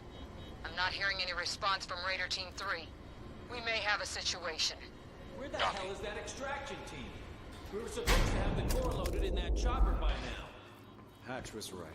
I'm not hearing any response from Raider Team 3. We may have a situation. Where the hell is that extraction team? We were supposed to have the core loaded in that chopper by now. Hatch was right.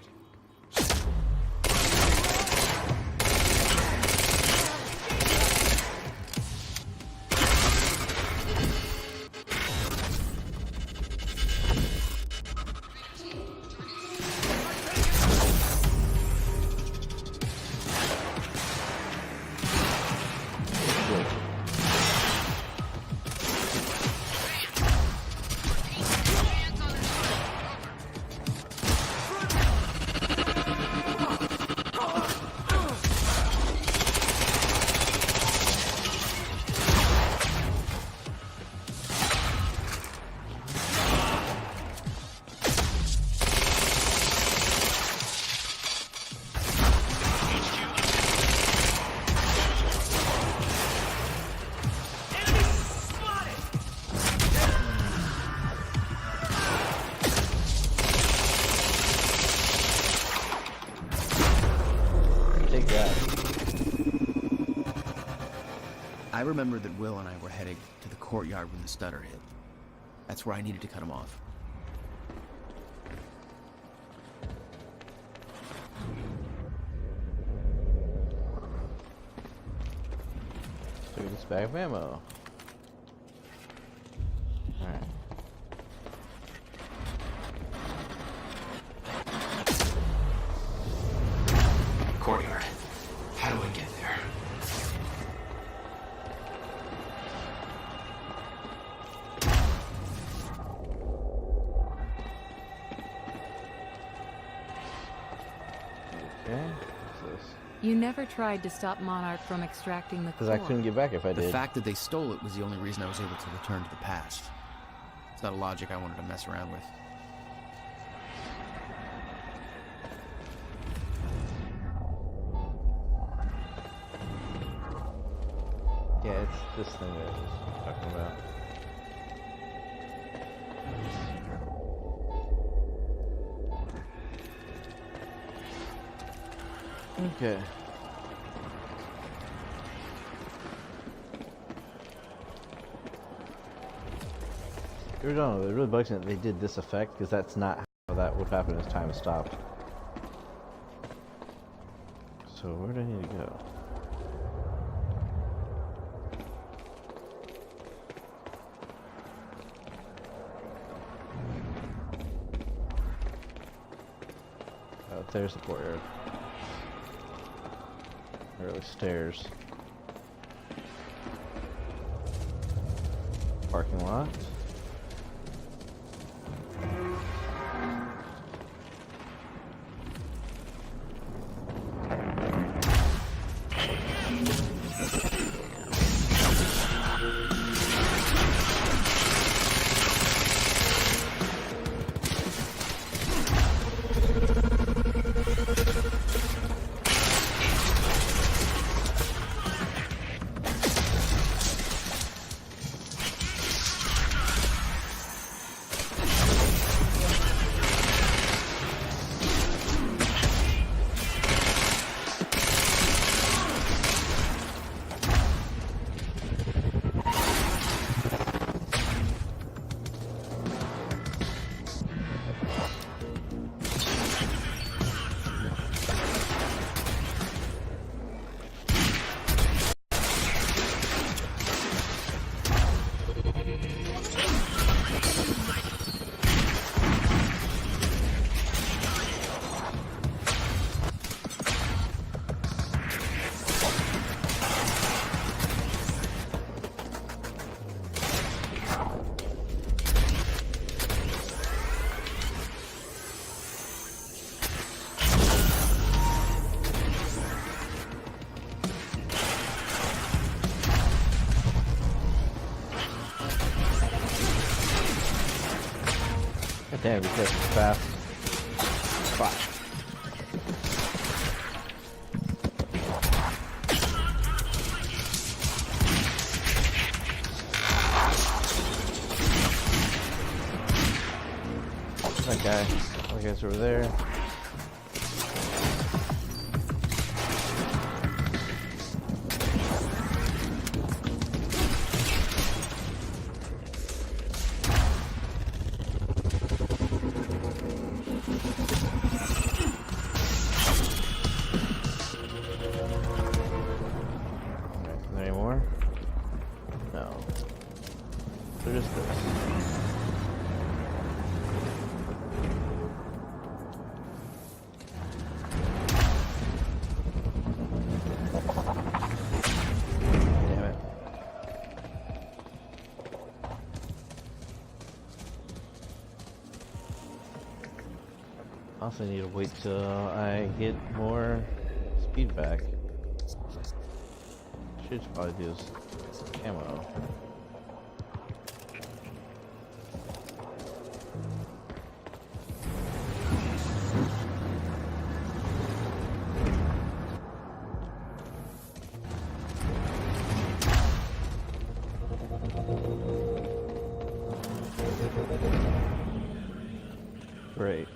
I remember that Will and I were heading to the courtyard when the stutter hit. That's where I needed to cut him off. Look at this bag of ammo. Alright. Okay. What's this? You never tried to stop Monarch from extracting the core. Because I couldn't get back if I did. The fact that they stole it was the only reason I was able to return to the past. It's not a logic I wanted to mess around with. Yeah, it's this thing that I was talking about. Okay. It really bugs me that they did this effect, because that's not how that would happen as time stopped. So where do I need to go? Oh, there's the courtyard. Or at least stairs. Parking lot. Damn, because it's fast. Fuck. That guy. That guy's over there. I need to wait till I get more speed back. Should probably use ammo. Great.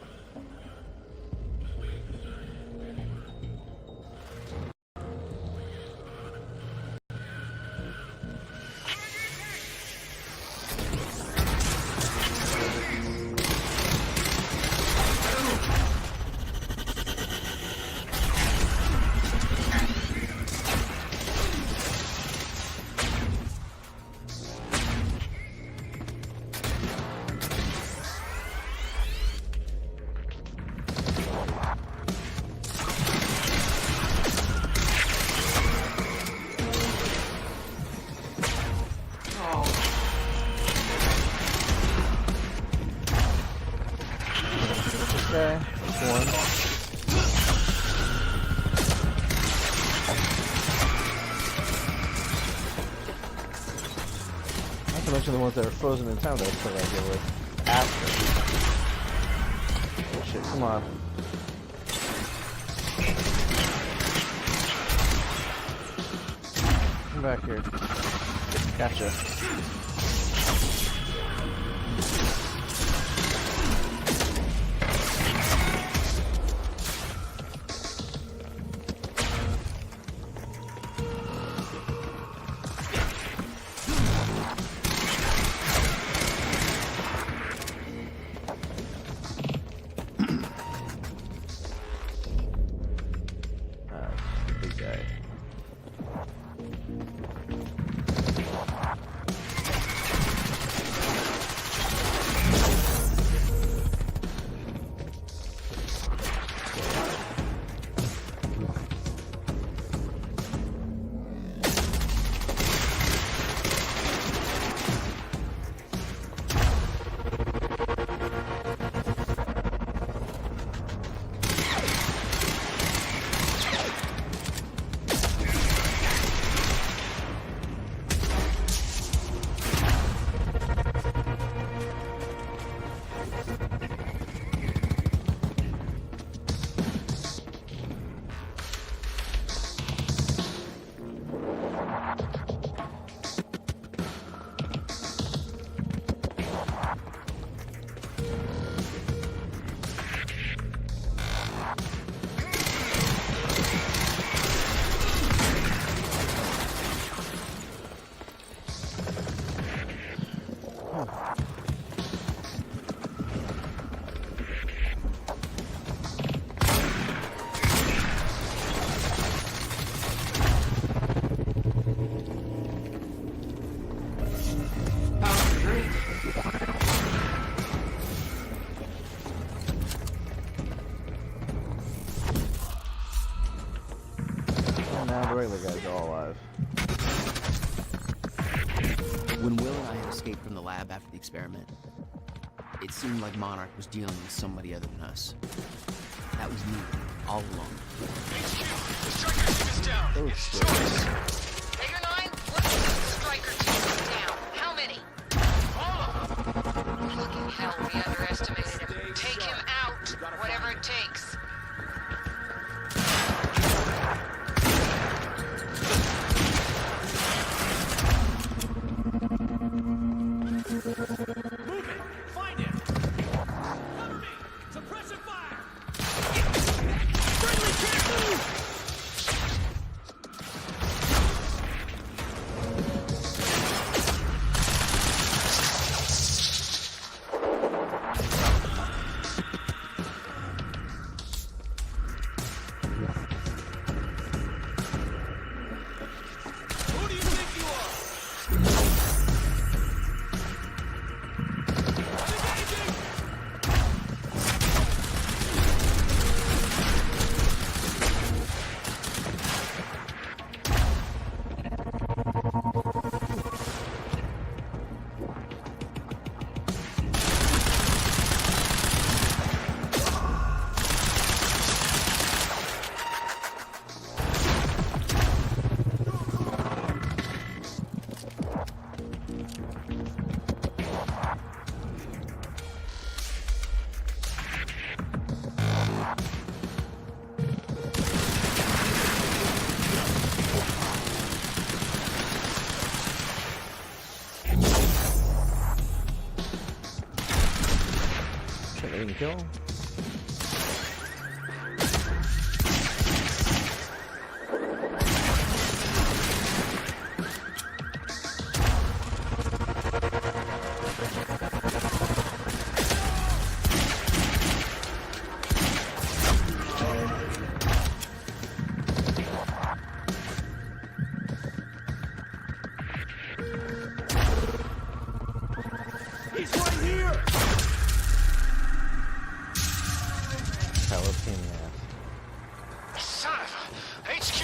Okay, one. to mention the ones that are frozen in time that I still gotta deal with after. Oh shit, come on. Come back here. Gotcha. Big guy. Now the regular guys are all alive. When Will and I had escaped from the lab after the experiment, it seemed like Monarch was dealing with somebody other than us. That was me, all along. HQ, the striker team is down. Oh, It's shit. Joyce. Figure 9, what is the striker team down? How many? Fucking hell, we underestimated him. Take him out, whatever it takes. Move it. Find him. Cover me. Suppressive fire. Friendly can't move. Who do you think you are? Engaging! Shit, they didn't kill him? He's right here! Hella pain in the ass. Son of a... HQ,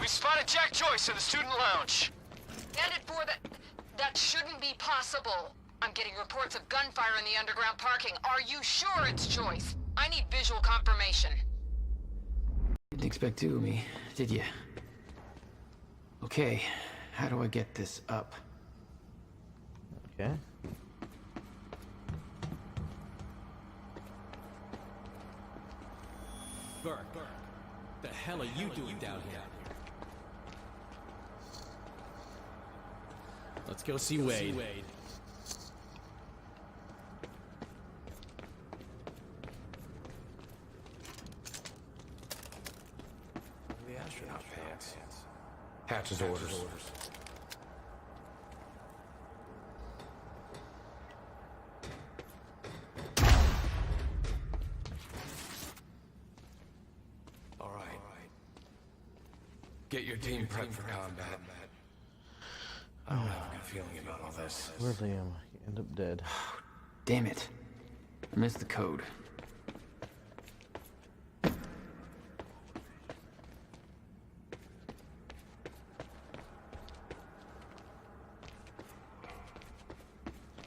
we spotted Jack Joyce in the student lounge. Bandit 4, that shouldn't be possible. I'm getting reports of gunfire in the underground parking. Are you sure it's Joyce? I need visual confirmation. Didn't expect two of me, did you? Okay, how do I get this up? Okay. Burke, the hell are you doing down here? Let's go see Wade. The astronaut pants. Hatch's orders. All right. Get your team prepped for combat. I don't have a good feeling about all this. Where's Liam? You end up dead. Damn it. I missed the code.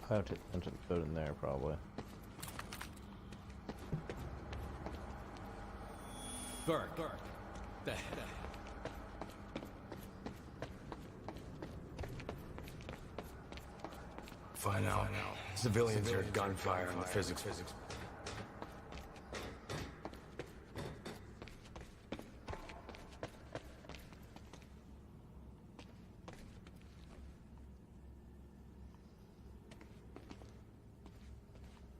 I have to enter the code in there, probably. Burke, the hell. Find out. Civilians heard gunfire in the physics.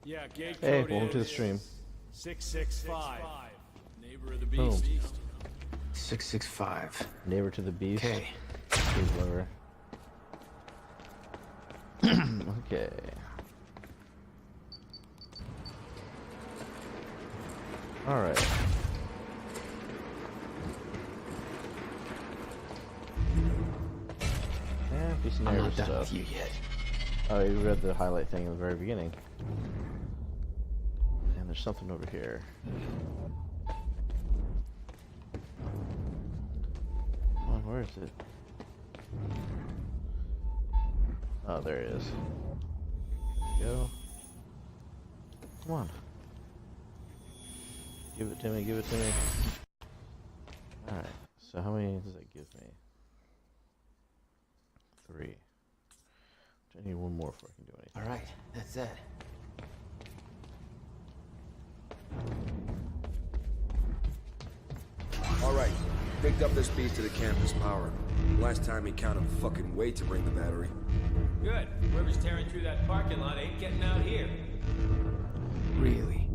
Yeah, gate Hey, code welcome to the is stream. 665. Neighbor of the Boom. beast. 665. Neighbor to the beast. Okay. Beast lover. Okay. Alright. Yeah, piece of I'm narrative not done stuff. with you yet. Oh, you read the highlight thing in the very beginning. And there's something over here. Come on, where is it? Oh, there it is. Go. Come on. Give it to me, give it to me. Alright, so how many does that give me? 3. I need one more before I can do anything. Alright, that's it. Alright, picked up this beast to the campus power. Last time he counted fucking weight to bring the battery. Good. Whoever's tearing through that parking lot ain't getting out here. Really?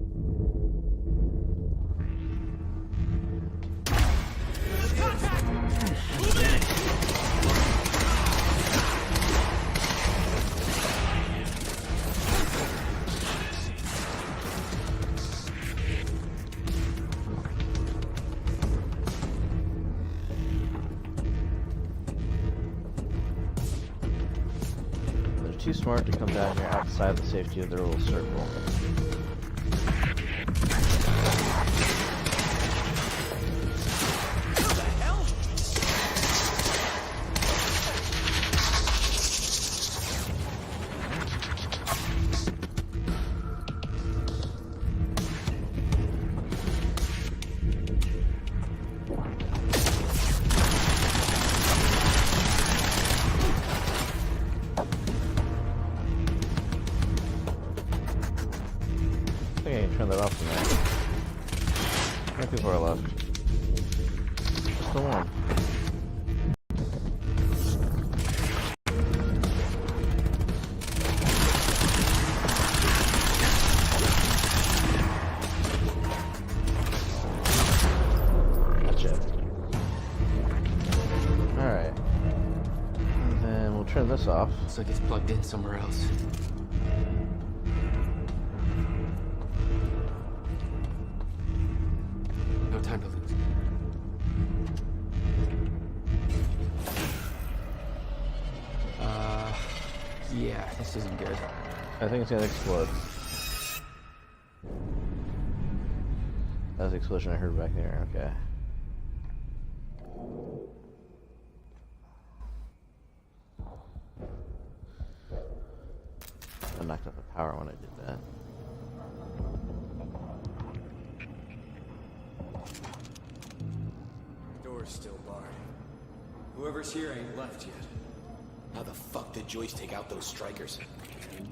They're too smart to come down here outside the safety of their little circle. I think I can turn that off tonight. How many people are left? Just the one. Gotcha. Alright. And then we'll turn this off. Looks like it's plugged in somewhere else. No time to lose. Yeah, this isn't good. I think it's gonna explode. That's the explosion I heard back there, okay. I knocked out the power when I did that. Door's still barred. Whoever's here ain't left yet. How the fuck did Joyce take out those strikers?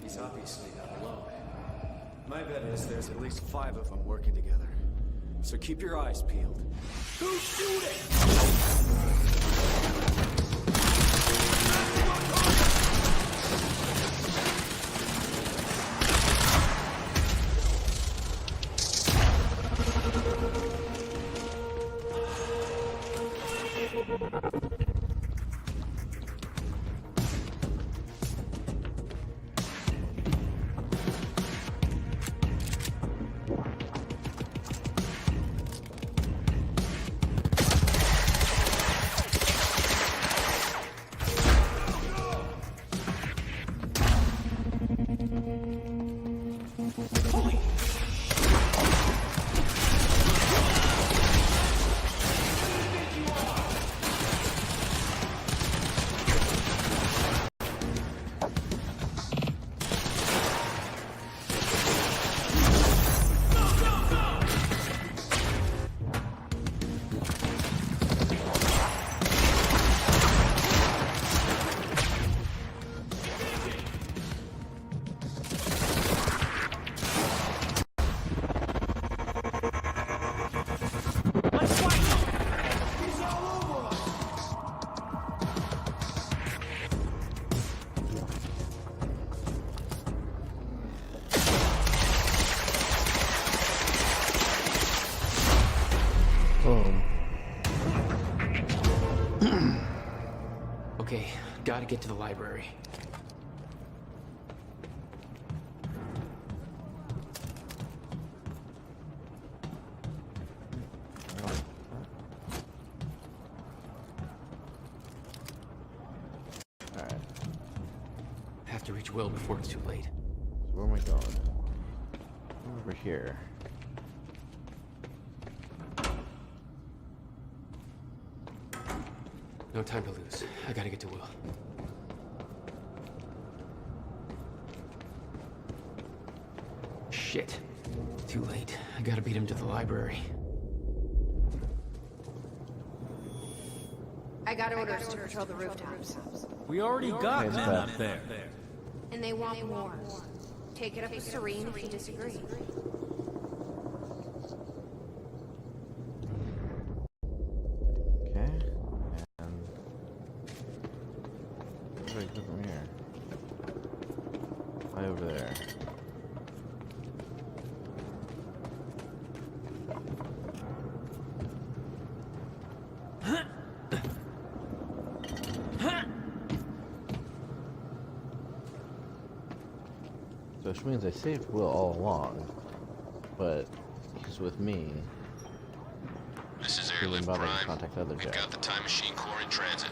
He's obviously not alone. My bet is there's at least 5 of them working together. So keep your eyes peeled. Who's shooting? Okay, gotta get to the library. Alright. Have to reach Will before it's too late. So where am I going? Over here. No time to lose. I gotta get to Will. Shit. Too late. I gotta beat him to the library. I got orders to patrol the rooftops. We already got men up there. And they want more. Take it up with Serene if you disagree. Okay. And where do I go from here? Right over there. So which means I saved Will all along, but he's with me. This is Didn't Airlift bother to Prime. contact the other We've Jack. got the Time Machine Corps in transit.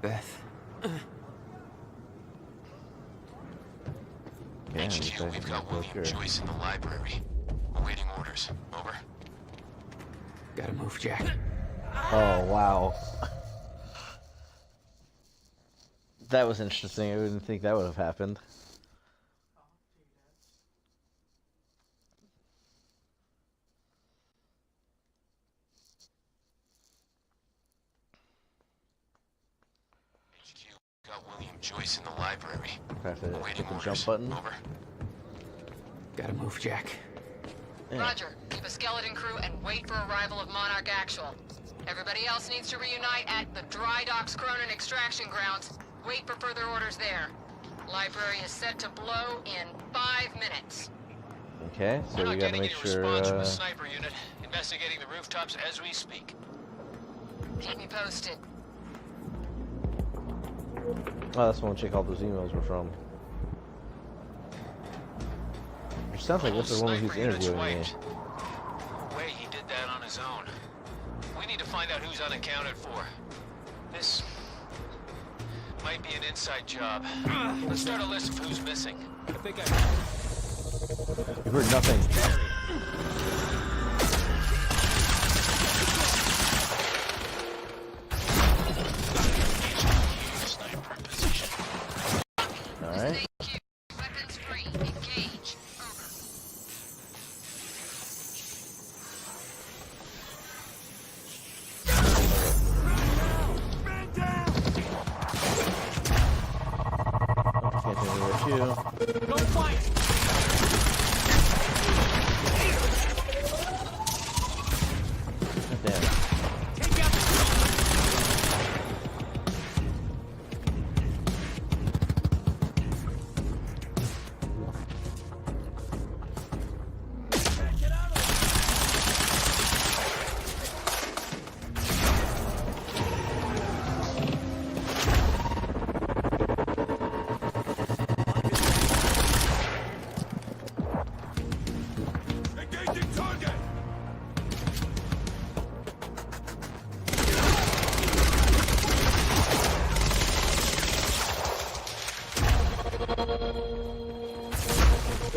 Beth. Yeah, HQ, we've got William Joyce in the library. Awaiting orders. Over. Gotta move, Jack. Oh, wow. That was interesting. I didn't think that would have happened. HQ, we've got William Joyce in the library. I have to Awaiting hit the orders. jump button. Over. Gotta move, Jack. Yeah. Roger. Keep a skeleton crew and wait for arrival of Monarch Actual. Everybody else needs to reunite at the Dry Docks Cronin extraction grounds. Wait for further orders there. Library is set to blow in 5 minutes. Okay, so We're we not gotta getting make any sure. response from the sniper unit. Investigating the rooftops as we speak. Keep me posted. Oh, that's the one chick all those emails were from. It sounds like this is the woman who's Sniper unit's interviewing me. wiped. No way he did that on his own. We need to find out who's unaccounted for. This might be an inside job. Let's start a list of who's missing. I think You heard nothing. Sniper.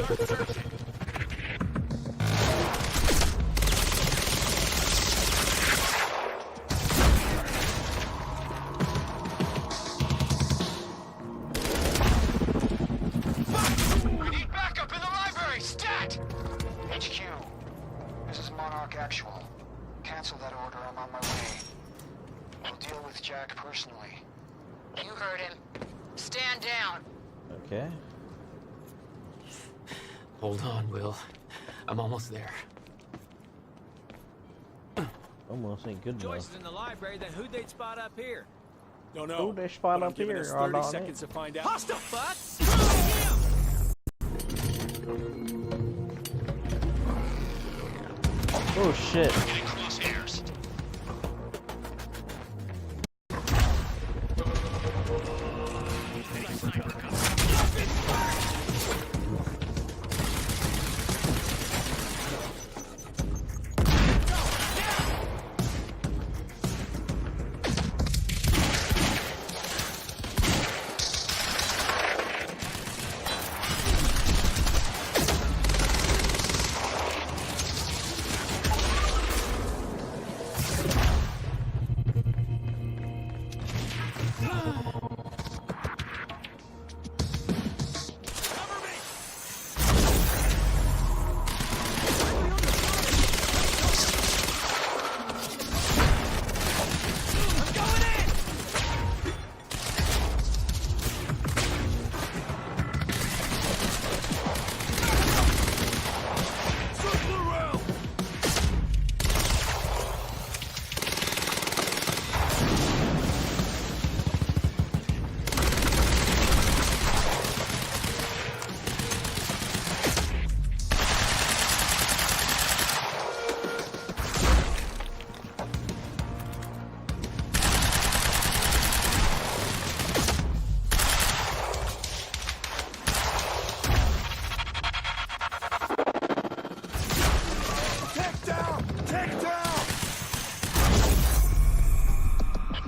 We need backup in the library! Stat! HQ, this is Monarch Actual. Cancel that order, I'm on my way. I'll deal with Jack personally. You heard him. Stand down. Okay. Hold on, Will. I'm almost there. Almost ain't good Joyce enough. is in the library, then who'd they spot up here? Don't know. Who they spot but I'm up giving here? us Oh, 30 darn seconds it. to find out. Hostile fuck! Oh shit. Getting crosshairs.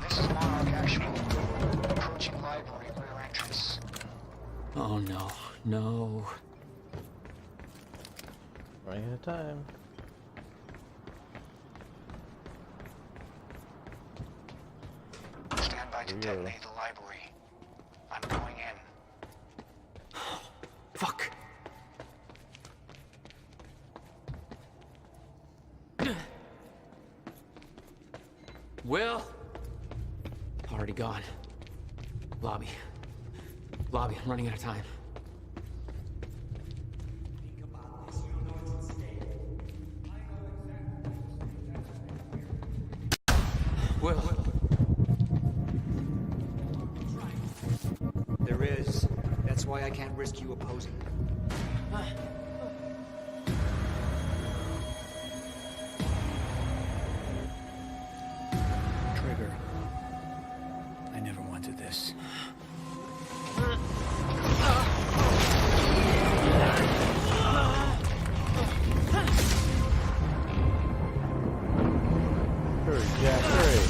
This is Monarch Actual. Approaching library rear entrance. Oh no, no. Running out of time. Stand by to Yeah. detonate the library. I'm going in. Fuck. Will? Already gone. Lobby. Lobby, I'm running out of time. Will. There is. That's why I can't risk you opposing. Trigger. I never wanted this. Hurry, Jack, hurry.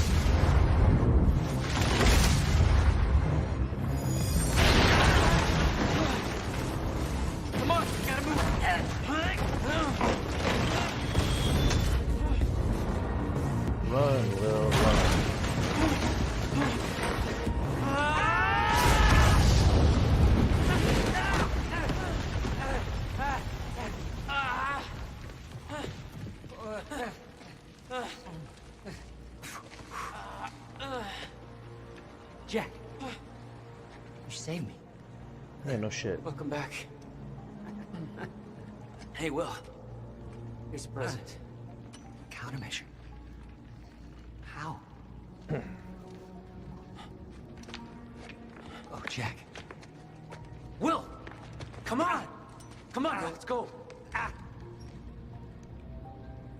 Come on, gotta move. Run, Will, run. Jack. You saved me. Yeah, no shit. Welcome back. Hey, Will. Here's a present. Countermeasure. How? Oh, Jack. Will! Come on! Come on, Will, let's go.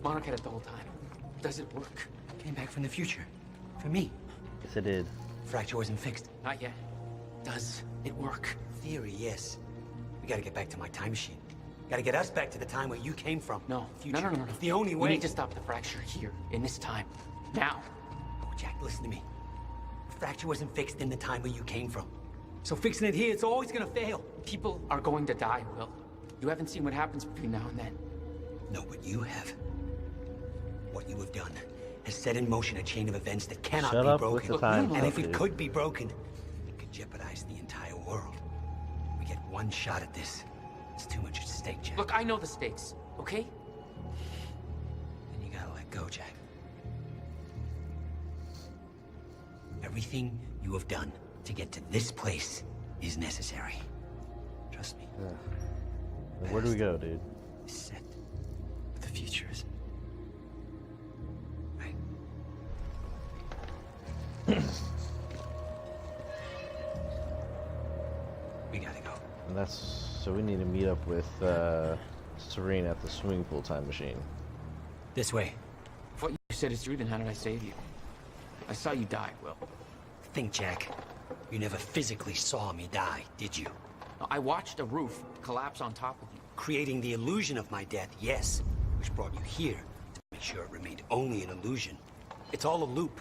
Monarch had it the whole time. Does it work? Came back from the future. For me. Yes, it did. Fracture wasn't fixed. Not yet. Does it work? Theory, yes. We gotta get back to my time machine. Gotta get us back to the time where you came from. No. Future. No. It's the only We way. need to stop the fracture here, in this time. Now. Oh, Jack, listen to me. The fracture wasn't fixed in the time where you came from. So fixing it here, it's always gonna fail. People are going to die, Will. You haven't seen what happens between now and then. No, but you have. What you have done has set in motion a chain of events that cannot Shut be up with broken. the time And if stuff, it dude. could be broken, it could jeopardize the entire world. We get one shot at this. It's too much at stake, Jack. Look, I know the stakes, okay? And you gotta let go, Jack. Everything you have done to get to this place is necessary. Trust me. Yeah. Where do we go, dude? It's set. The future is. Right. We gotta go. And that's so we need to meet up with Serene at the swimming pool time machine. This way. If what you said is true, then how did I save you? I saw you die, Will. Think, Jack. You never physically saw me die, did you? I watched a roof collapse on top of you. Creating the illusion of my death, yes. Which brought you here to make sure it remained only an illusion. It's all a loop.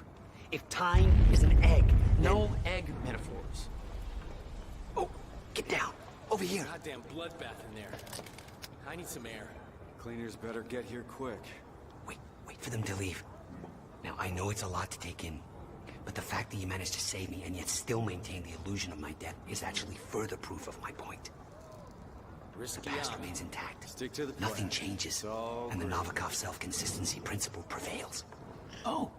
If time is an egg, No egg metaphors. Oh, get down. Over here. Goddamn bloodbath in there. I need some air. Cleaners better get here quick. Wait for them to leave. Now, I know it's a lot to take in, but the fact that you managed to save me and yet still maintain the illusion of my death is actually further proof of my point. Risky The past on. remains intact. Stick to the plan. Nothing changes, and the Novikov self-consistency principle prevails. Oh,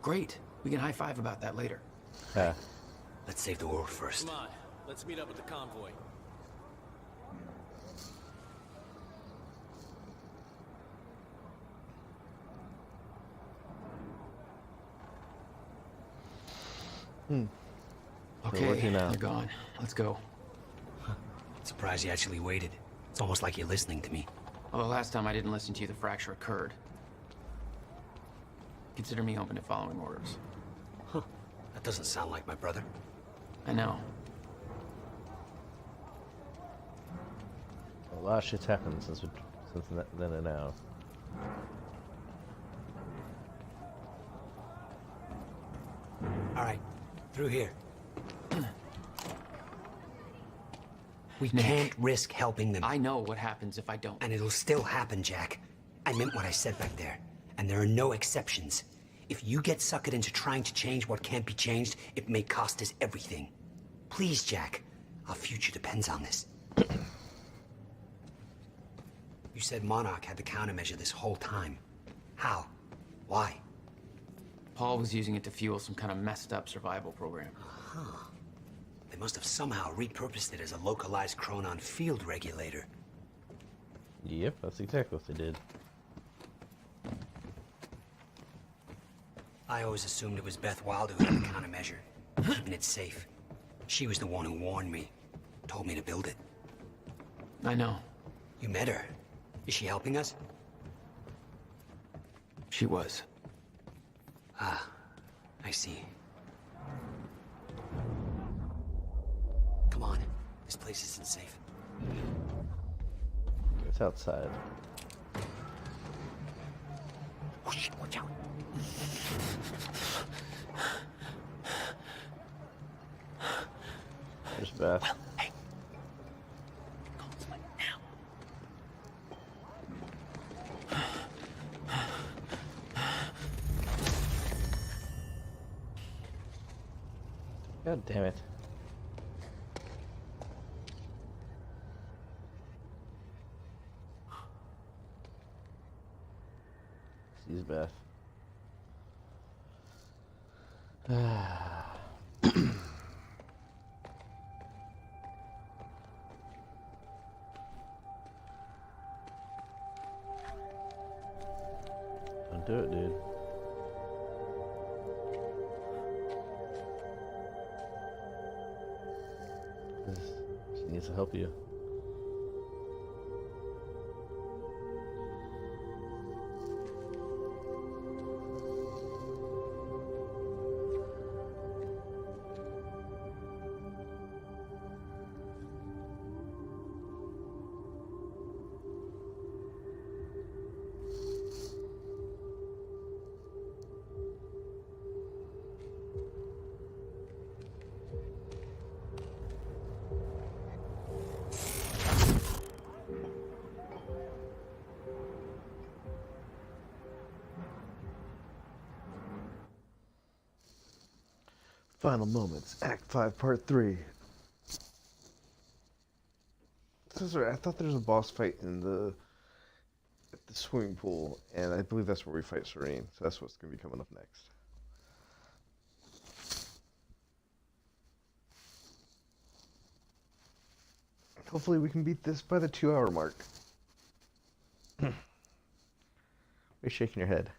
great. We can high-five about that later. Yeah. Let's save the world first. Come on, let's meet up with the convoy. Okay, working now. they're gone. Let's go. Surprised you actually waited. It's almost like you're listening to me. Well, the last time I didn't listen to you, the fracture occurred. Consider me open to following orders. That doesn't sound like my brother. I know. A lot of shit's happened since then and now. All right, through here. We Nick. can't risk helping them. I know what happens if I don't. And it'll still happen, Jack. I meant what I said back there. And there are no exceptions. If you get suckered into trying to change what can't be changed, it may cost us everything. Please, Jack. Our future depends on this. You said Monarch had the countermeasure this whole time. How? Why? Paul was using it to fuel some kind of messed up survival program. Huh. They must have somehow repurposed it as a localized Chronon field regulator. Yep, that's exactly what they did. I always assumed it was Beth Wilder who had the countermeasure, keeping it safe. She was the one who warned me, told me to build it. I know. You met her. Is she helping us? She was. Ah, I see. Come on. This place isn't safe. It's outside. Oh shit, watch out. There's Beth. Well, hey. Call this way now. God damn it. Sees Beth. Don't do it, dude. She needs to help you. Final moments, Act 5, Part 3. I thought there was a boss fight in at the swimming pool, and I believe that's where we fight Serene. So that's what's going to be coming up next. Hopefully we can beat this by the 2-hour mark. Why are you shaking your head?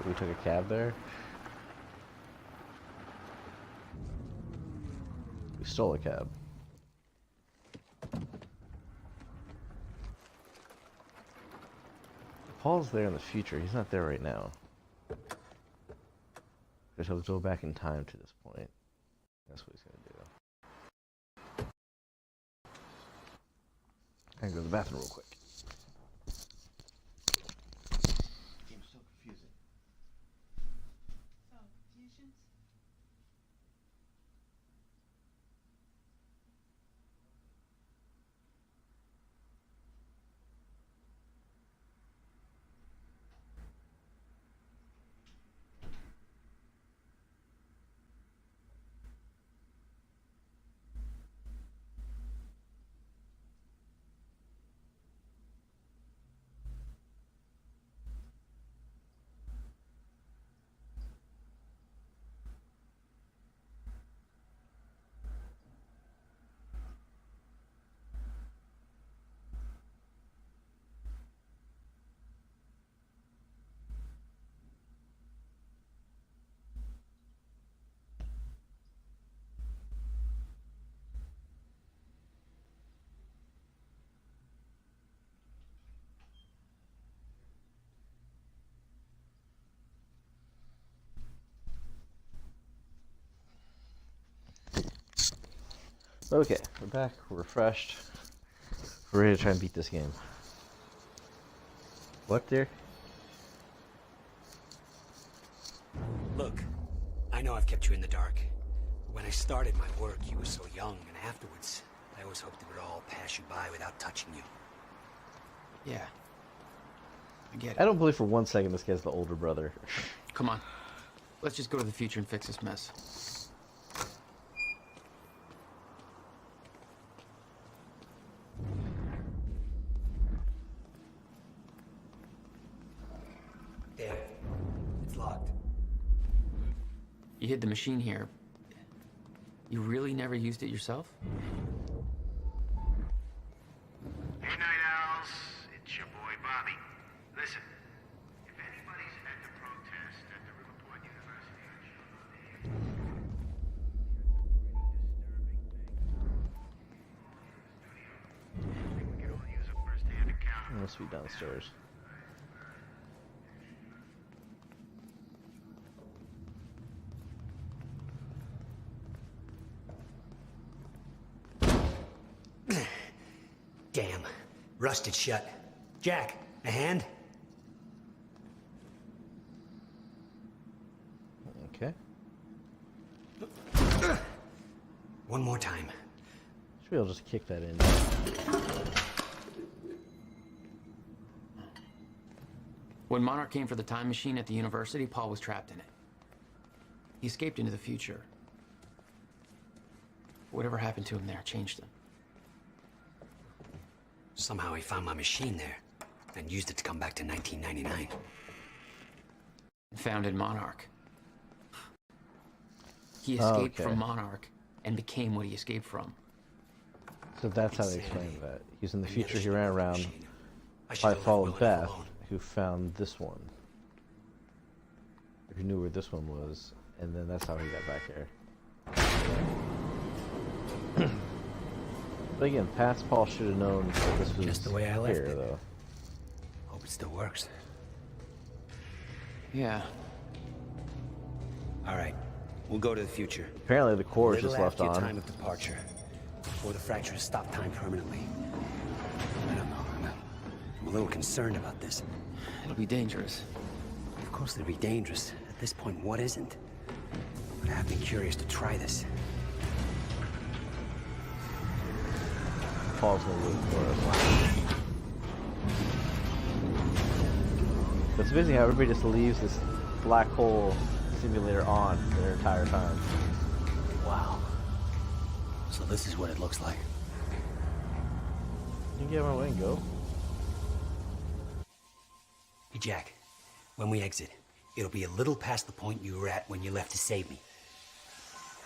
We took a cab there. We stole a cab. Paul's there in the future. He's not there right now. Because he'll go back in time to this point. That's what he's going to do. I can go to the bathroom real quick. Game's so confusing. Okay, we're back, we're refreshed. We're ready to try and beat this game. What, dear? Look, I know I've kept you in the dark. When I started my work, you were so young, and afterwards, I always hoped it would all pass you by without touching you. Yeah. I get it. I don't believe for one second this guy's the older brother. Come on. Let's just go to the future and fix this mess. There. It's locked. You hid the machine here. You really never used it yourself? Hey, Night Owls. It's your boy, Bobby. Listen, if anybody's at the protest at the Riverport University on we can all use a first-hand account. It must be downstairs. Damn. Rusted shut. Jack, a hand? Okay. One more time. Should be able to just kick that in. When Monarch came for the time machine at the university, Paul was trapped in it. He escaped into the future. Whatever happened to him there changed him. Somehow he found my machine there and used it to come back to 1999. Founded Monarch. He escaped from Monarch and became what he escaped from. So that's how they explained that. He's in the future, he ran around, probably followed Beth, who found this one. who knew where this one was, and then that's how he got back here. But again, past Paul should have known that this was just the way I left here, it. though. Hope it still works. Yeah. All right, we'll go to the future. Apparently the core is Little just left after your on. time of departure, before the fractures stop time permanently. I don't know. I'm a little concerned about this. It'll be dangerous. Of course it'll be dangerous. At this point, what isn't? But I've been curious to try this. Paul's gonna look for us. But it's amazing how everybody just leaves this black hole simulator on their entire time. Wow. So this is what it looks like. You can get my way and go. Hey, Jack. When we exit, it'll be a little past the point you were at when you left to save me.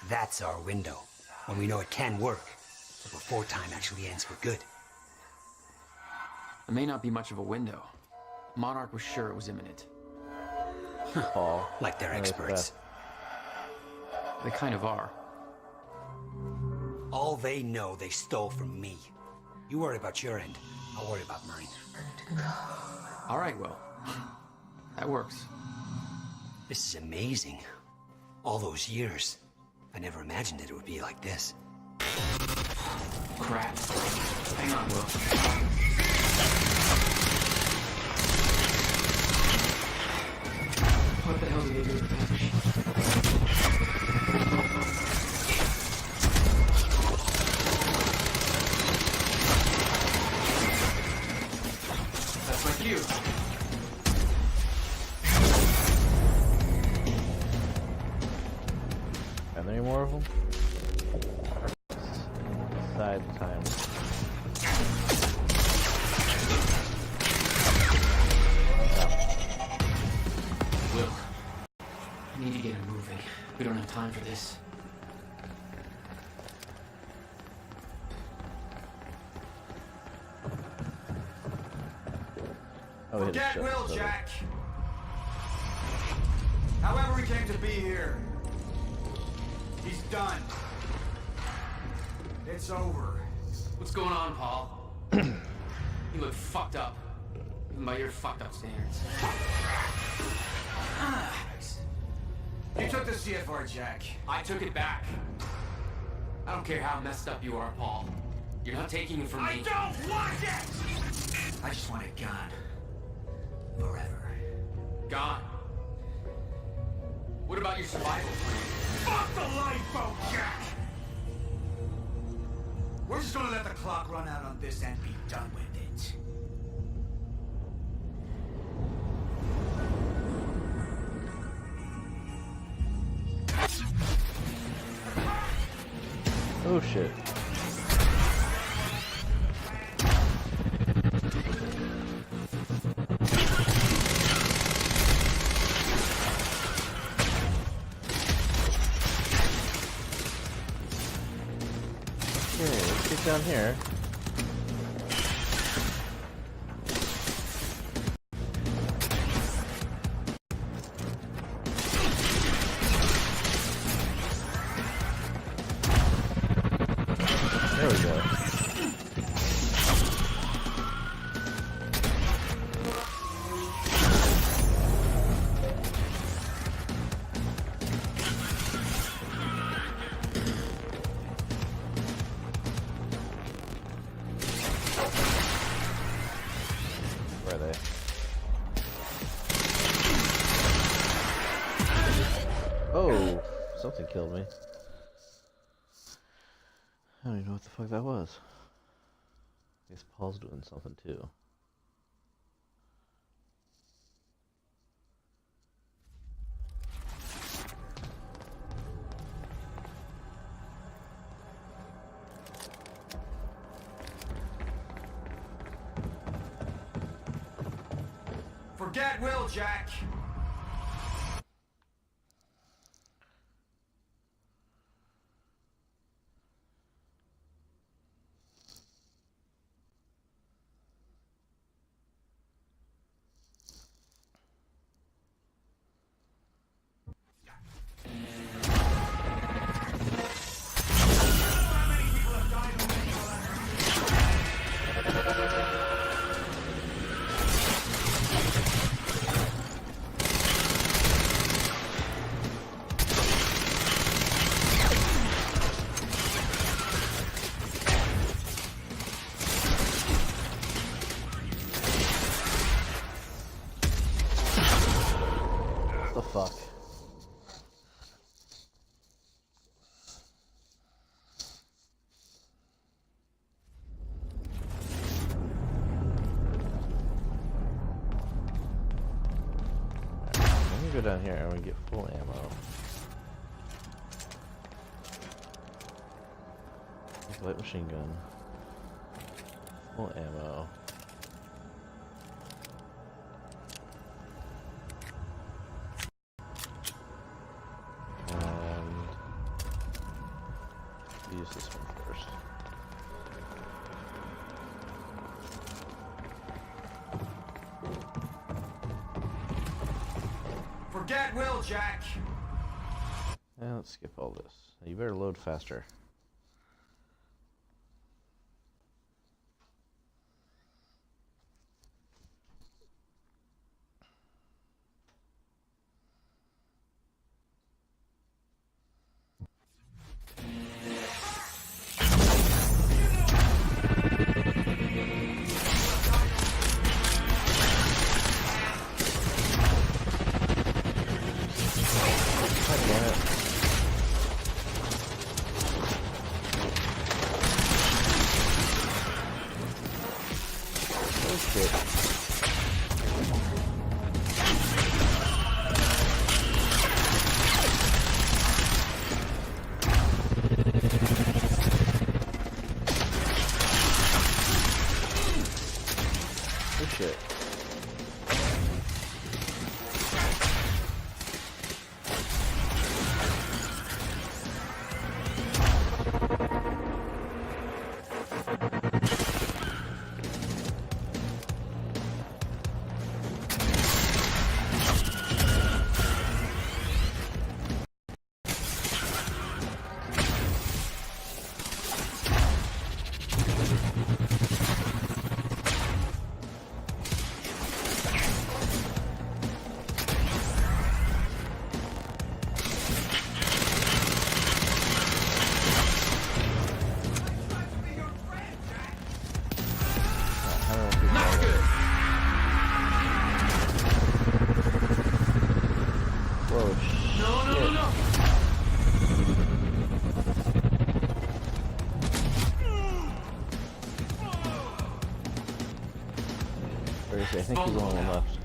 That's our window, when we know it can work, but before time actually ends for good. It may not be much of a window. Monarch was sure it was imminent. Paul. Like they're experts. They kind of are. All they know they stole from me. You worry about your end, I'll worry about mine. All right, Will. That works. This is amazing. All those years. I never imagined it would be like this. Crap. Hang on, Will. What the hell did they do with that machine? That's my cue. Are there any more of them? Side time. Will, I need to get him moving. We don't have time for this. Oh, Forget Will, Jack. However we came to be here, he's done. It's over. What's going on, Paul? You look fucked up. Even by your fucked up standards. You took the CFR, Jack. I took it back. I don't care how messed up you are, Paul. You're not taking it from me. I don't want it! I just want it gone. Forever. Gone. What about your survival plan? Fuck the lifeboat, Jack! We're just gonna let the clock run out on this and be done with it. Oh shit. Okay, let's get down here. There we go. Where are they? Oh, something killed me. I don't even know what the fuck that was. I guess Paul's doing something too. Forget Will, Jack. What the fuck? Let me go down here and we get full ammo. Light machine gun. Full ammo. And use this one first. Forget Will, Jack. And let's skip all this. You better load faster. I think he's the only one left.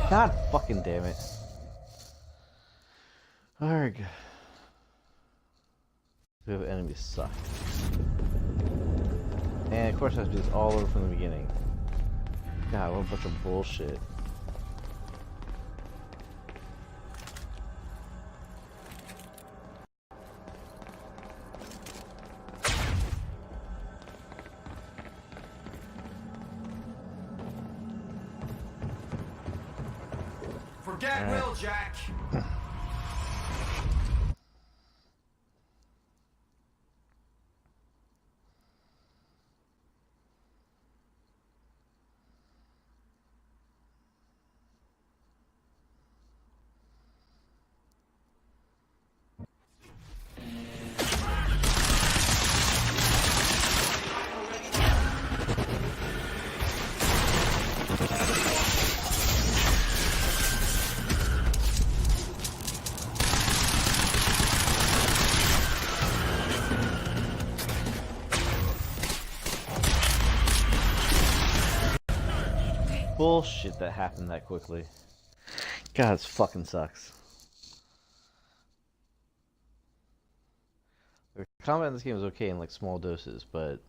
God fucking damn it. Alright. We have enemies suck. And of course I have to do this all over from the beginning. God, what a bunch of bullshit. Forget Will, Jack. Bullshit that happened that quickly. God, this fucking sucks. The combat in this game is okay in like small doses, but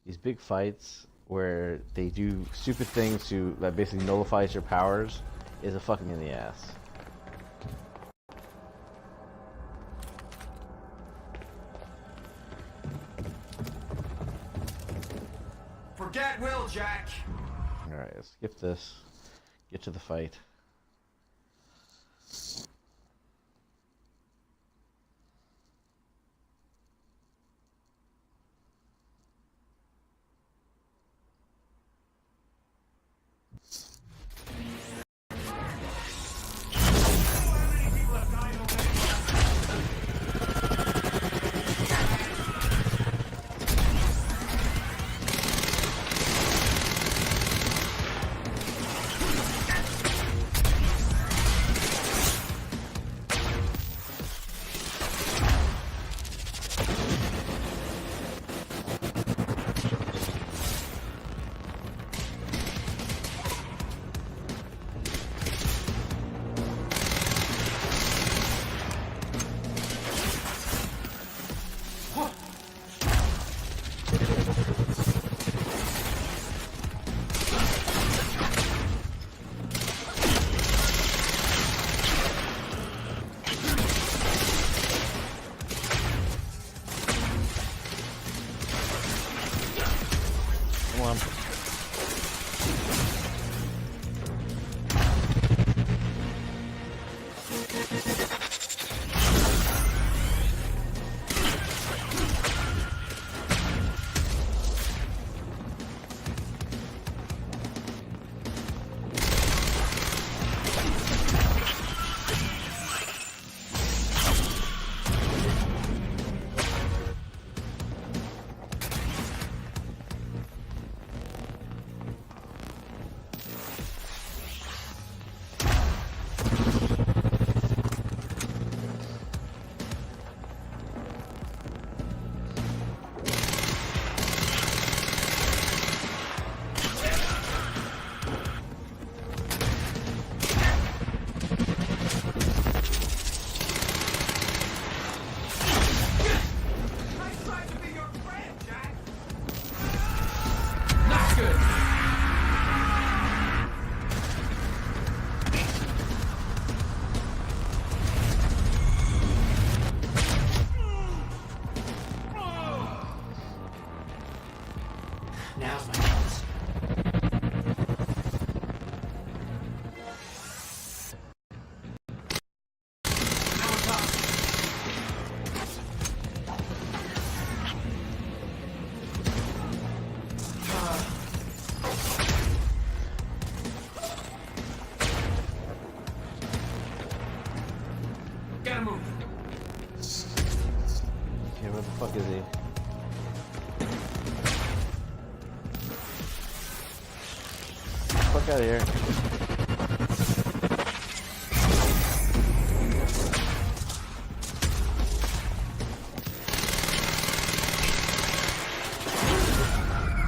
these big fights where they do stupid things that basically nullifies your powers is a fucking in the ass. Forget Will, Jack. Alright, let's skip this. Get to the fight. Come on. Now's my chance. Gotta move. Okay, where the fuck is he? Fuck out of here.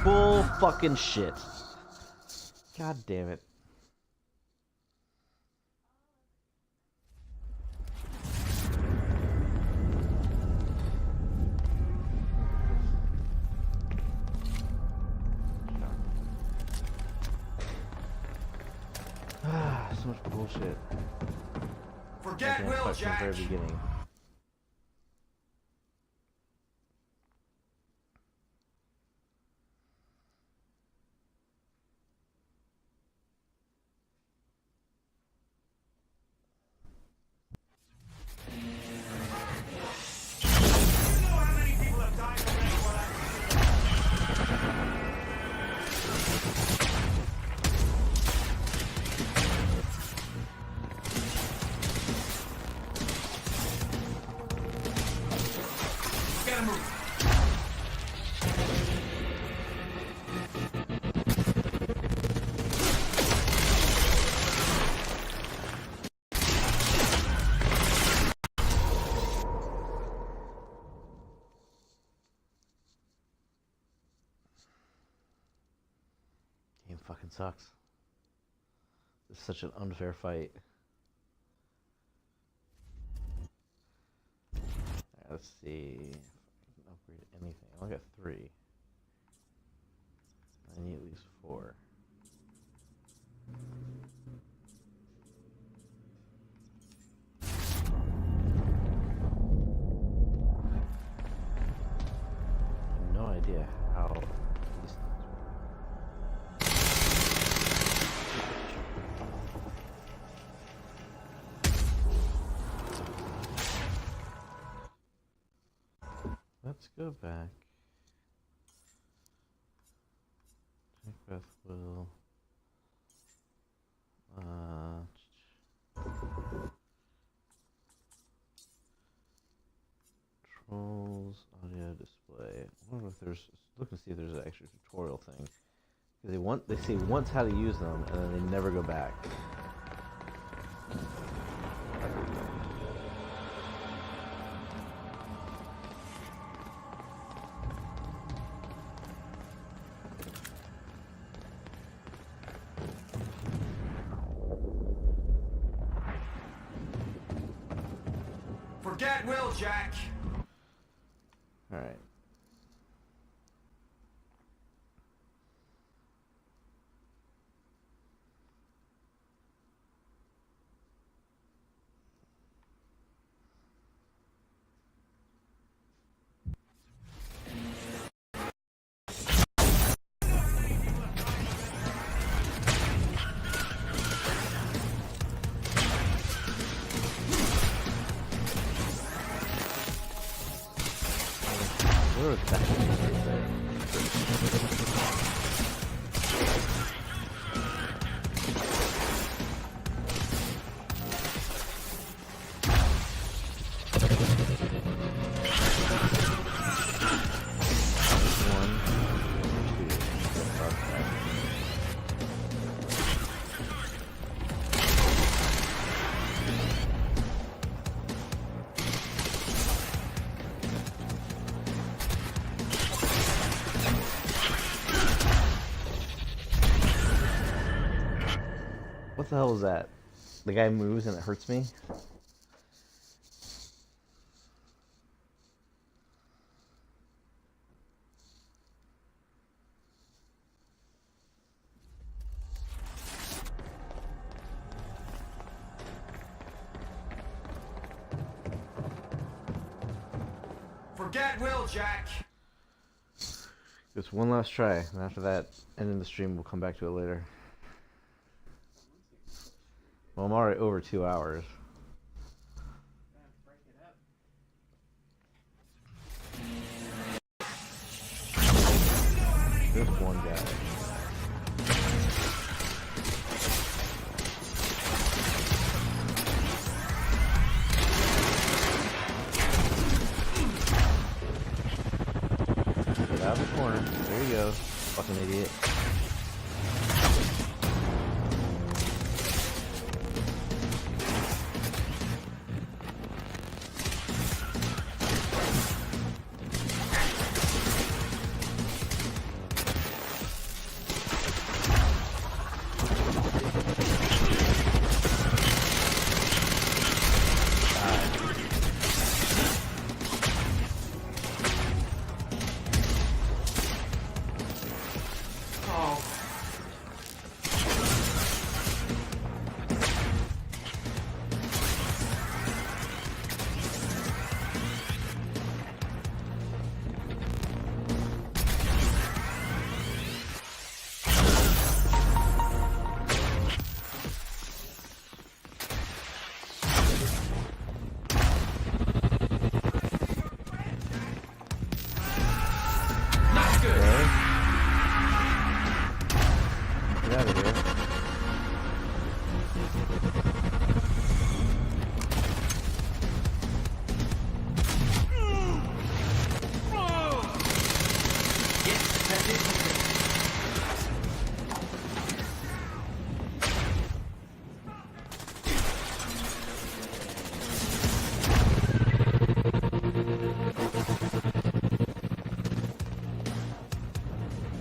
Bull fucking shit. God damn it. So much bullshit. Forget Will, From the Jack. very beginning. Gotta move. Game fucking sucks. It's such an unfair fight. Let's see. Upgrade anything. I only got 3. I need at least 4. No idea how these things work. Let's go back. Macbeth will. Controls, audio display. I wonder if there's. Look and see if there's an extra tutorial thing. They say once how to use them, and then they never go back. Forget Will, Jack. All right. Where was that right there? What the hell is that? The guy moves and it hurts me? Forget Will, Jack. Just one last try, and after that, ending the stream, we'll come back to it later. Well, I'm already over 2 hours. There's one guy. Get out of the corner. There you go. Fucking idiot.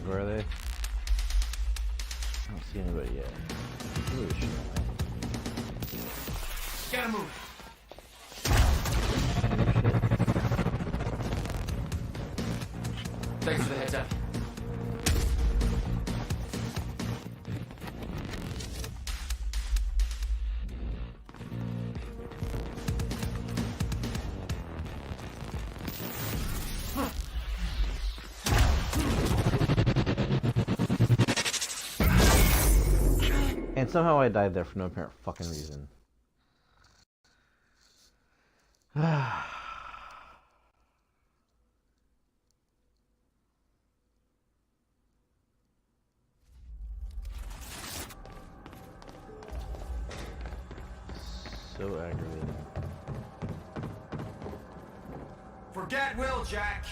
Where are they? I don't see anybody yet. Ooh, shit. Gotta move. Oh, shit. Thanks for the heads up. And somehow I died there for no apparent fucking reason. So aggravating. Forget Will, Jack!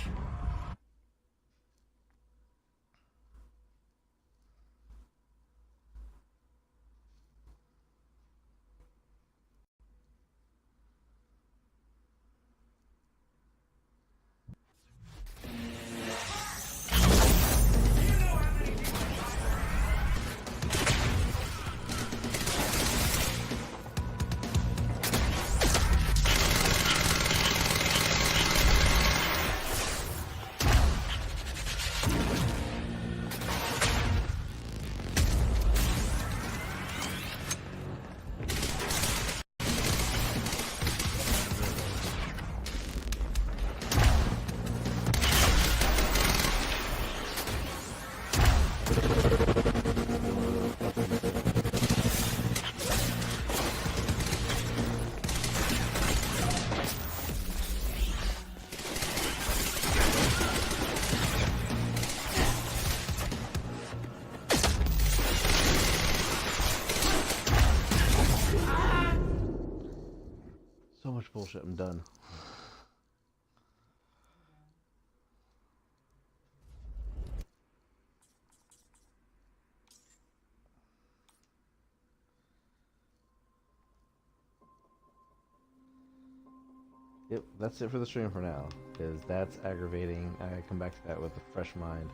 So much bullshit, I'm done. Yep, that's it for the stream for now, because that's aggravating. I come back to that with a fresh mind.